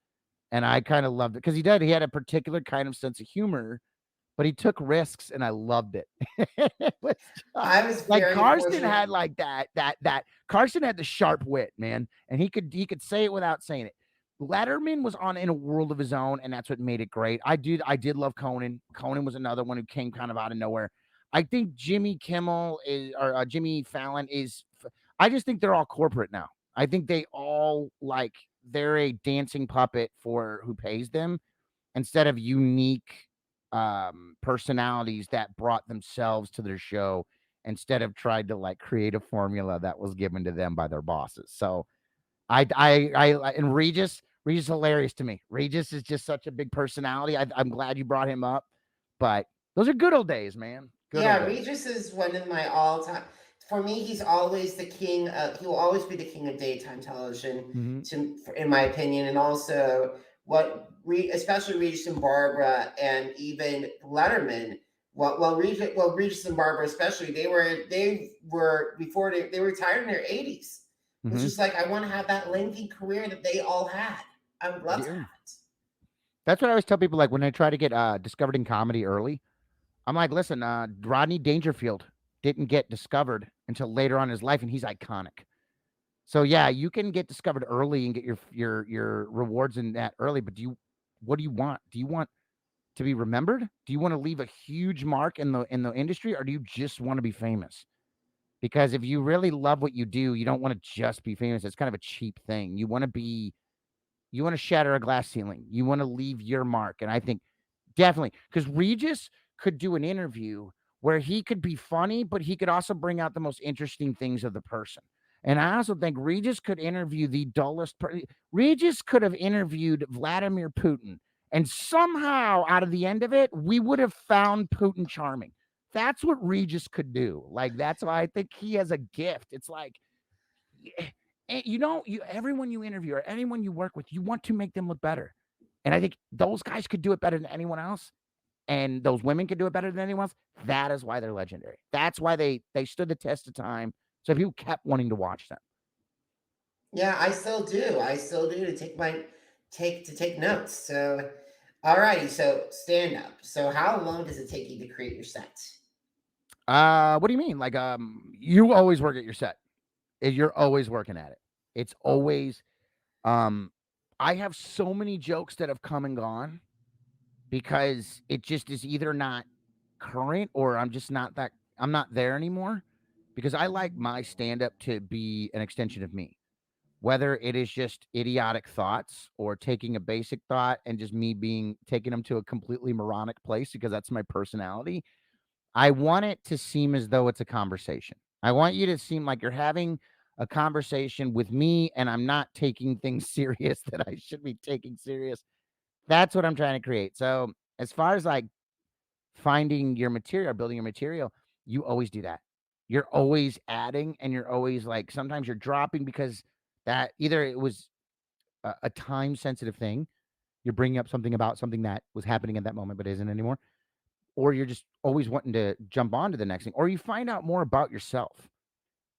And I kind of loved it because he did. He had a particular kind of sense of humor, but he took risks, and I loved it. It was just, I was like very Carson fortunate. had like that Carson had the sharp wit, man, and he could say it without saying it. Letterman was on in a world of his own, and that's what made it great. I did love Conan. Conan was another one who came kind of out of nowhere. I think Jimmy Kimmel is or Jimmy Fallon is. I just think they're all corporate now. I think they all like they're a dancing puppet for who pays them instead of unique personalities that brought themselves to their show instead of tried to like create a formula that was given to them by their bosses. So and Regis is hilarious to me. Regis is just such a big personality. I'm glad you brought him up, but those are good old days, man. Good old Yeah, days. Regis is one of my all-time. For me, he's always the king. He will always be the king of daytime television, Mm-hmm. in my opinion. And also, especially Regis and Barbara, and even Letterman. Regis and Barbara, especially, they were before they retired in their 80s. It was Mm-hmm. just like I want to have that lengthy career that they all had. I would love to Yeah. have it. That's what I always tell people. Like when they try to get discovered in comedy early, I'm like, listen, Rodney Dangerfield didn't get discovered until later on in his life, and he's iconic. So yeah, you can get discovered early and get your rewards in that early. But what do you want? Do you want to be remembered? Do you want to leave a huge mark in the industry, or do you just want to be famous? Because if you really love what you do, you don't want to just be famous. It's kind of a cheap thing. You want to shatter a glass ceiling. You want to leave your mark. And I think definitely because Regis could do an interview where he could be funny, but he could also bring out the most interesting things of the person. And I also think Regis could interview the dullest person. Regis could have interviewed Vladimir Putin, and somehow out of the end of it, we would have found Putin charming. That's what Regis could do. Like that's why I think he has a gift. It's like everyone you interview or anyone you work with, you want to make them look better. And I think those guys could do it better than anyone else. And those women could do it better than anyone else. That is why they're legendary. That's why they stood the test of time. So people kept wanting to watch them. Yeah, I still do. I still do to take notes. So, alrighty. So stand up. So how long does it take you to create your set? What do you mean? Like, you always work at your set. You're always working at it. It's always, um, I have so many jokes that have come and gone because it just is either not current or I'm not there anymore because I like my stand up to be an extension of me. Whether it is just idiotic thoughts or taking a basic thought and just me being taking them to a completely moronic place because that's my personality. I want it to seem as though it's a conversation. I want you to seem like you're having a conversation with me and I'm not taking things serious that I should be taking serious. That's what I'm trying to create. So, as far as like finding your material, building your material, you always do that. You're always adding and you're always like sometimes you're dropping because that either it was a time sensitive thing, you're bringing up something about something that was happening at that moment but isn't anymore, or you're just always wanting to jump on to the next thing, or you find out more about yourself.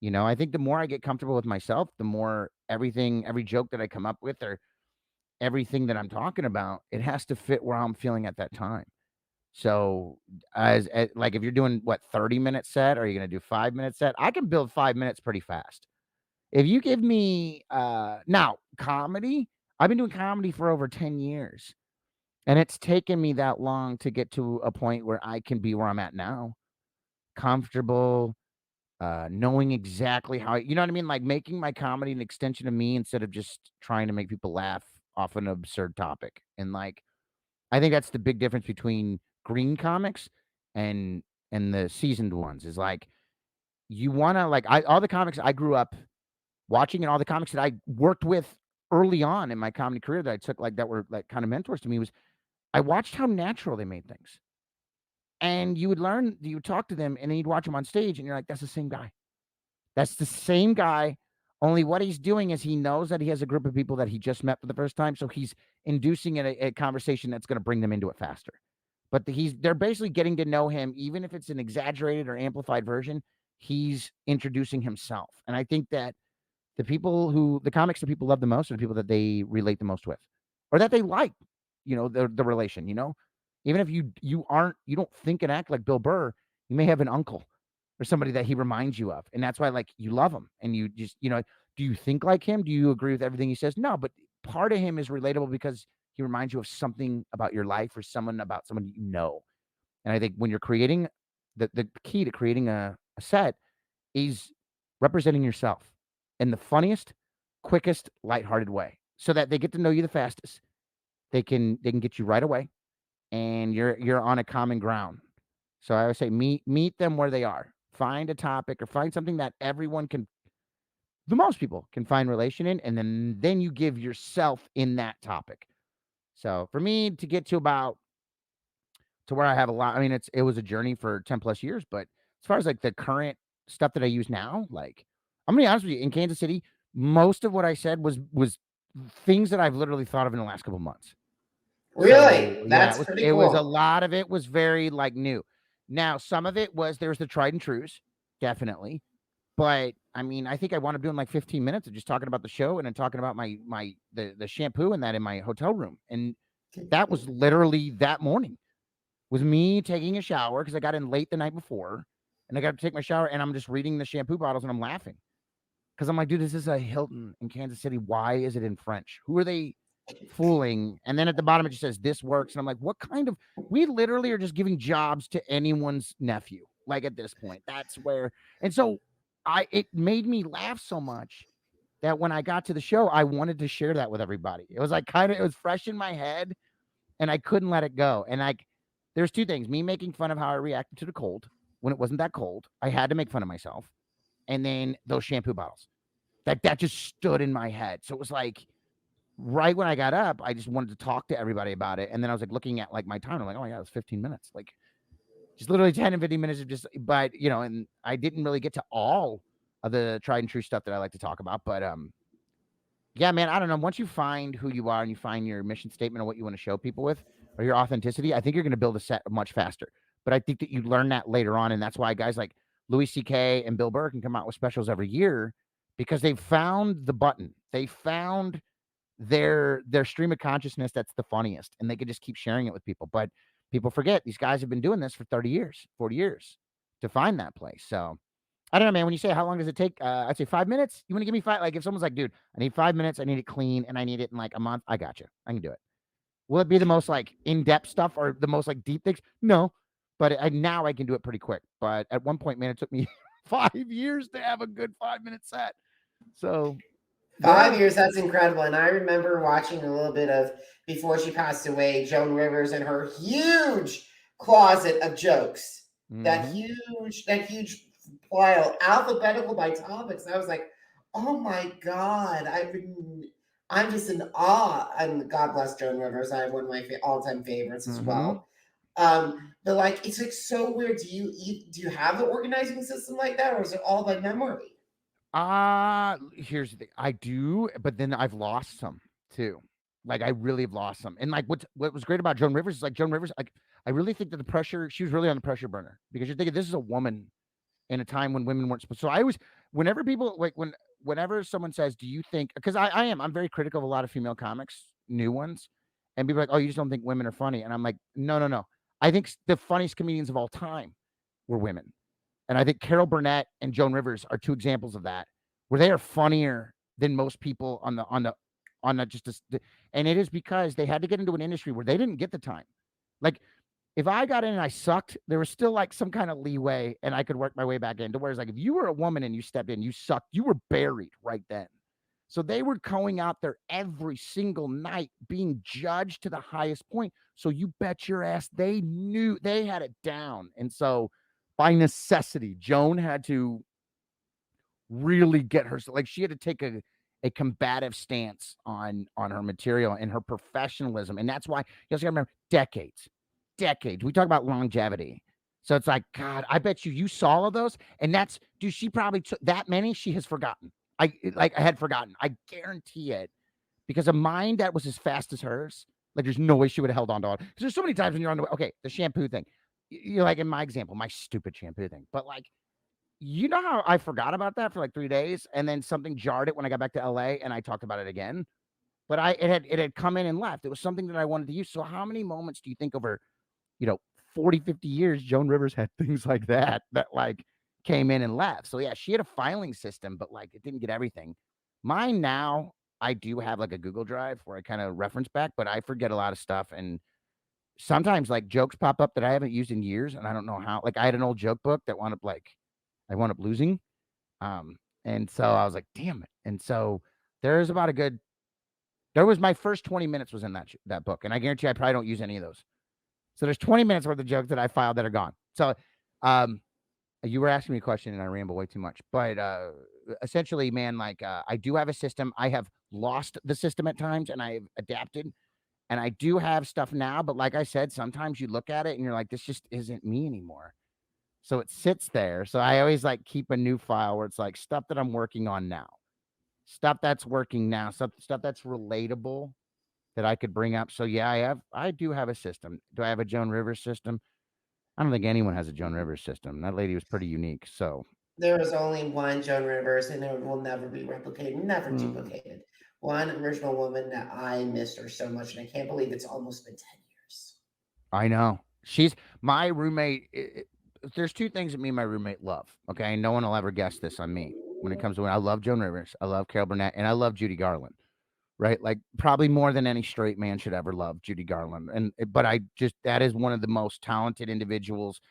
I think the more I get comfortable with myself, the more every joke that I come up with or everything that I'm talking about, it has to fit where I'm feeling at that time. So, like if you're doing what 30-minute set, or are you going to do 5 minute set? I can build 5 minutes pretty fast. If you give me now comedy, I've been doing comedy for over 10 years. And it's taken me that long to get to a point where I can be where I'm at now, comfortable, knowing exactly how you know what I mean? Like making my comedy an extension of me instead of just trying to make people laugh off an absurd topic. And like I think that's the big difference between green comics and the seasoned ones is like you wanna like all the comics I grew up watching and all the comics that I worked with early on in my comedy career that I took like that were like kind of mentors to me was I watched how natural they made things. And you would talk to them and then you'd watch them on stage and you're like, that's the same guy. That's the same guy. Only what he's doing is he knows that he has a group of people that he just met for the first time. So he's inducing a conversation that's going to bring them into it faster. but they're basically getting to know him, even if it's an exaggerated or amplified version. He's introducing himself, and I think that the comics that people love the most are the people that they relate the most with, or that they like, the relation. Even if you don't think and act like Bill Burr, you may have an uncle or somebody that he reminds you of, and that's why like you love him, and you just do you think like him? Do you agree with everything he says? No, but part of him is relatable because he reminds you of something about your life or about someone you know. And I think when you're creating the key to creating a set is representing yourself in the funniest, quickest, lighthearted way, so that they get to know you the fastest. They can get you right away, and you're on a common ground. So I would say meet them where they are. Find a topic or find something that the most people can find relation in, and then you give yourself in that topic. So for me to get to where I have a lot, I mean, it was a journey for 10 plus years, but as far as like the current stuff that I use now, like I'm gonna be honest with you, in Kansas City, most of what I said was things that I've literally thought of in the last couple months. Really? So yeah, That's pretty it was a cool. lot of it was very like new. Now, some of it was there's the tried and trues, definitely. But I mean, I think I wound up doing like 15 minutes of just talking about the show and then talking about the shampoo and that in my hotel room. And that was literally that morning was me taking a shower because I got in late the night before and I got to take my shower and I'm just reading the shampoo bottles and I'm laughing. Because I'm like, dude, this is a Hilton in Kansas City. Why is it in French? Who are they fooling? And then at the bottom it just says this works. And I'm like, what kind of we literally are just giving jobs to anyone's nephew. Like at this point. That's where and so it made me laugh so much that when I got to the show, I wanted to share that with everybody. It was like it was fresh in my head and I couldn't let it go. And there's two things: me making fun of how I reacted to the cold when it wasn't that cold. I had to make fun of myself. And then those shampoo bottles. That just stood in my head. So it was like right when I got up, I just wanted to talk to everybody about it. And then I was like looking at like my time. I'm like, oh yeah, it was 15 minutes. Like just literally 10 and 15 minutes of just, but and I didn't really get to all of the tried and true stuff that I like to talk about. But yeah, man, I don't know. Once you find who you are and you find your mission statement or what you want to show people with or your authenticity, I think you're going to build a set much faster. But I think that you learn that later on. And that's why guys like Louis C.K. and Bill Burr can come out with specials every year because they've found the button. They found their stream of consciousness that's the funniest. And they can just keep sharing it with people. But people forget these guys have been doing this for 30 years, 40 years to find that place. So I don't know, man. When you say how long does it take, I'd say 5 minutes. You want to give me five? Like if someone's like, dude, I need 5 minutes. I need it clean and I need it in like a month. I got you. I can do it. Will it be the most like in-depth stuff or the most like deep things? No, but now I can do it pretty quick. But at one point, man, it took me 5 years to have a good 5 minute set. So yeah. 5 years, that's incredible. And I remember watching a little bit of before she passed away, Joan Rivers and her huge closet of jokes. Mm-hmm. That huge pile, alphabetical by topics. I was like, oh my God. I'm just in awe. And God bless Joan Rivers. I have one of my all-time favorites as Mm-hmm. well. But like it's like so weird. Do you have an organizing system like that, or is it all by memory? Here's the thing. I do, but then I've lost some too. Like I really have lost some. And like what was great about Joan Rivers is like Joan Rivers, like I really think that the pressure, she was really on the pressure burner because you're thinking this is a woman in a time when women weren't supposed. So I always, whenever people like whenever someone says, "Do you think?" Because I'm very critical of a lot of female comics, new ones, and people are like, "Oh, you just don't think women are funny," and I'm like, no, no, no. I think the funniest comedians of all time were women, and I think Carol Burnett and Joan Rivers are two examples of that, where they are funnier than most people on the just this, and it is because they had to get into an industry where they didn't get the time. Like if I got in and I sucked, there was still like some kind of leeway and I could work my way back into. Whereas like if you were a woman and you stepped in, you sucked, you were buried right then. So they were going out there every single night being judged to the highest point. So you bet your ass they knew they had it down. And so by necessity, Joan had to really get her like she had to take a combative stance on her material and her professionalism. And that's why you also gotta remember decades. We talk about longevity. So it's like, God, I bet you saw all of those. And that's, dude, she probably took that many she has forgotten. I had forgotten. I guarantee it because a mind that was as fast as hers Like, there's no way she would have held on to it. Because there's so many times when you're on the way. Okay, the shampoo thing. You're like in my example, my stupid shampoo thing. But like, you know how I forgot about that for like 3 days, and then something jarred it when I got back to LA, and I talked about it again. But it had come in and left. It was something that I wanted to use. So how many moments do you think over 40, 50 years, Joan Rivers had things like that like came in and left. So yeah, she had a filing system, but like it didn't get everything. Mine now, I do have like a Google Drive where I kind of reference back, but I forget a lot of stuff. And sometimes like jokes pop up that I haven't used in years, and I don't know how. Like I had an old joke book that I wound up losing. And so I was like, damn it. And so there's about a good there was my first 20 minutes was in that book, and I guarantee I probably don't use any of those. So there's 20 minutes worth of jokes that I filed that are gone. So, you were asking me a question and I ramble way too much, but essentially, man, like I do have a system. I have lost the system at times, and I've adapted, and I do have stuff now. But like I said, sometimes you look at it and you're like, this just isn't me anymore. So it sits there. So I always like keep a new file where it's like stuff that I'm working on now, stuff that's working now, stuff that's relatable that I could bring up. So yeah, I do have a system. Do I have a Joan Rivers system? I don't think anyone has a Joan Rivers system. That lady was pretty unique. So There was only one Joan Rivers, and it will never be replicated, never mm, duplicated. One original woman that I missed her so much, and I can't believe it's almost been 10 years. I know she's my roommate. There's two things that me and my roommate love. Okay, no one will ever guess this on me when it comes to when I love Joan Rivers, I love Carol Burnett, and I love Judy Garland. Right, like probably more than any straight man should ever love Judy Garland. And but I just that is one of the most talented individuals.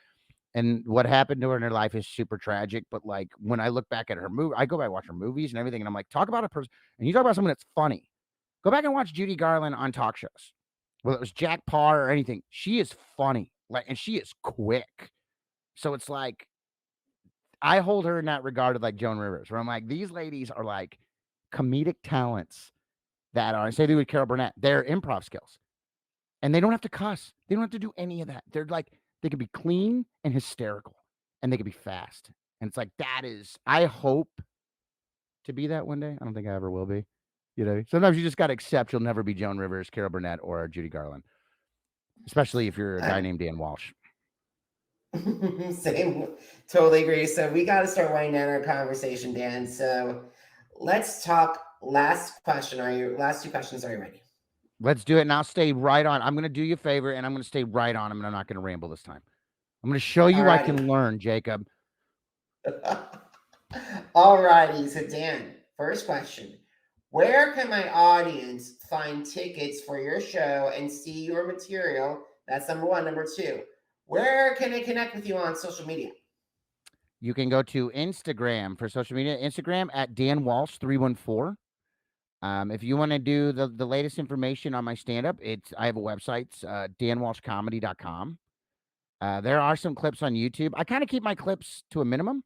And what happened to her in her life is super tragic. But like when I look back at her movie, I go back and watch her movies and everything, and I'm like, talk about a person, and you talk about someone that's funny. Go back and watch Judy Garland on talk shows, whether it was Jack Parr or anything. She is funny, like, and she is quick. So it's like I hold her in that regard of like Joan Rivers, where I'm like, these ladies are like comedic talents that are. I say they with Carol Burnett, they're improv skills, and they don't have to cuss. They don't have to do any of that. They're like they could be clean and hysterical, and they could be fast. And it's like that is. I hope to be that one day. I don't think I ever will be. Sometimes you just got to accept you'll never be Joan Rivers, Carol Burnett, or Judy Garland, especially if you're a guy I, named Dan Walsh. Same, totally agree. So we got to start winding down our conversation, Dan. So let's talk. Last two questions? Are you ready? Let's do it, and I'll stay right on. I'm going to do you a favor, and I'm going to stay right on them, and I'm not going to ramble this time. I'm going to show you I Alrighty. can learn, Jacob. Alrighty. So Dan, first question. Where can my audience find tickets for your show and see your material? That's number one. Number two, where can they connect with you on social media? You can go to Instagram for social media. Instagram at Dan Walsh 314. If you want to do the latest information on my stand up, I have a website, danwalshcomedy.com. There are some clips on YouTube. I kind of keep my clips to a minimum.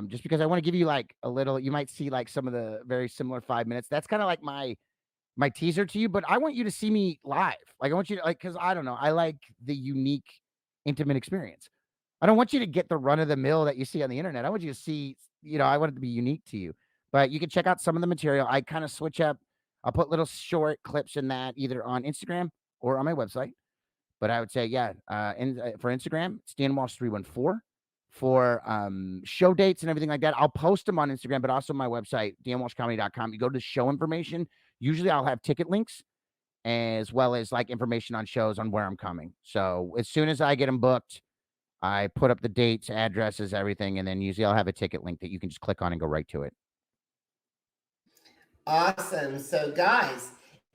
Just because I want to give you like a little, you might see like some of the very similar 5 minutes. That's kind of like my teaser to you, but I want you to see me live. Like I want you to because I don't know, I like the unique, intimate experience. I don't want you to get the run of the mill that you see on the internet. I want you to see, I want it to be unique to you. But you can check out some of the material. I kind of switch up. I'll put little short clips in that either on Instagram or on my website. But I would say, yeah, for Instagram, it's Dan Walsh 314. For show dates and everything like that, I'll post them on Instagram, but also my website, danwalshcomedy.com. You go to the show information. Usually I'll have ticket links as well as like information on shows on where I'm coming. So as soon as I get them booked, I put up the dates, addresses, everything, and then usually I'll have a ticket link that you can just click on and go right to it. Awesome. So, guys,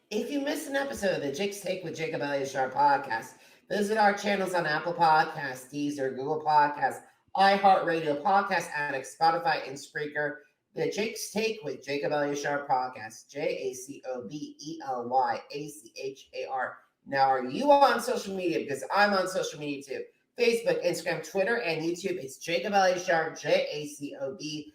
if you missed an episode of the Jake's Take with Jacob Elyachar podcast, visit our channels on Apple Podcasts, Deezer, Google Podcasts, iHeartRadio, Podcast Addict, Spotify, and Spreaker. The Jake's Take with Jacob Elyachar podcast, JACOBELYACHAR. Now, are you on social media? Because I'm on social media too. Facebook, Instagram, Twitter, and YouTube. It's Jacob Elyachar, JACOBELYACHAR.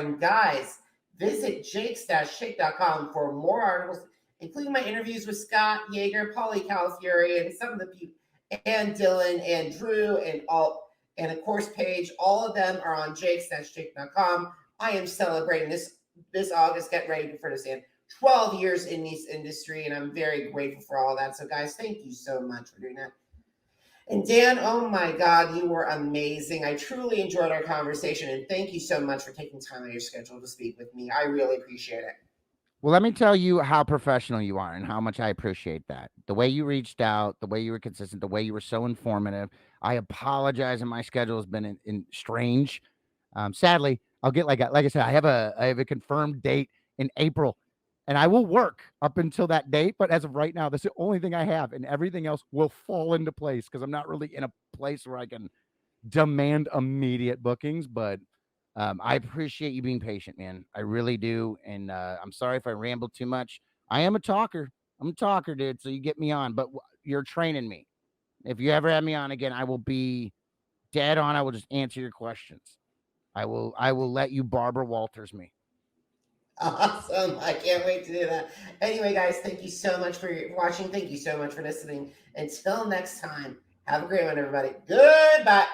And guys, visit jakes-shake.com for more articles, including my interviews with Scott Yeager, Polly Calafiore, and some of the people, and Dylan and Drew and all, and of course Paige. All of them are on jakes-shake.com. I am celebrating this August. Get ready for this, and 12 years in this industry, and I'm very grateful for all that. So, guys, thank you so much for doing that. And Dan, oh my God, you were amazing. I truly enjoyed our conversation, and thank you so much for taking time out of your schedule to speak with me. I really appreciate it. Well, let me tell you how professional you are and how much I appreciate that. The way you reached out, the way you were consistent, the way you were so informative. I apologize, and my schedule has been strange. Sadly, I'll get like I said, I have a confirmed date in April, and I will work up until that date. But as of right now, that's the only thing I have, and everything else will fall into place because I'm not really in a place where I can demand immediate bookings. But I appreciate you being patient, man. I really do. And I'm sorry if I rambled too much. I am a talker. I'm a talker, dude. So you get me on, but you're training me. If you ever have me on again, I will be dead on. I will just answer your questions. I will let you Barbara Walters me. Awesome. I can't wait to do that. Anyway, guys, thank you so much for watching. Thank you so much for listening. Until next time, have a great one, everybody. Goodbye.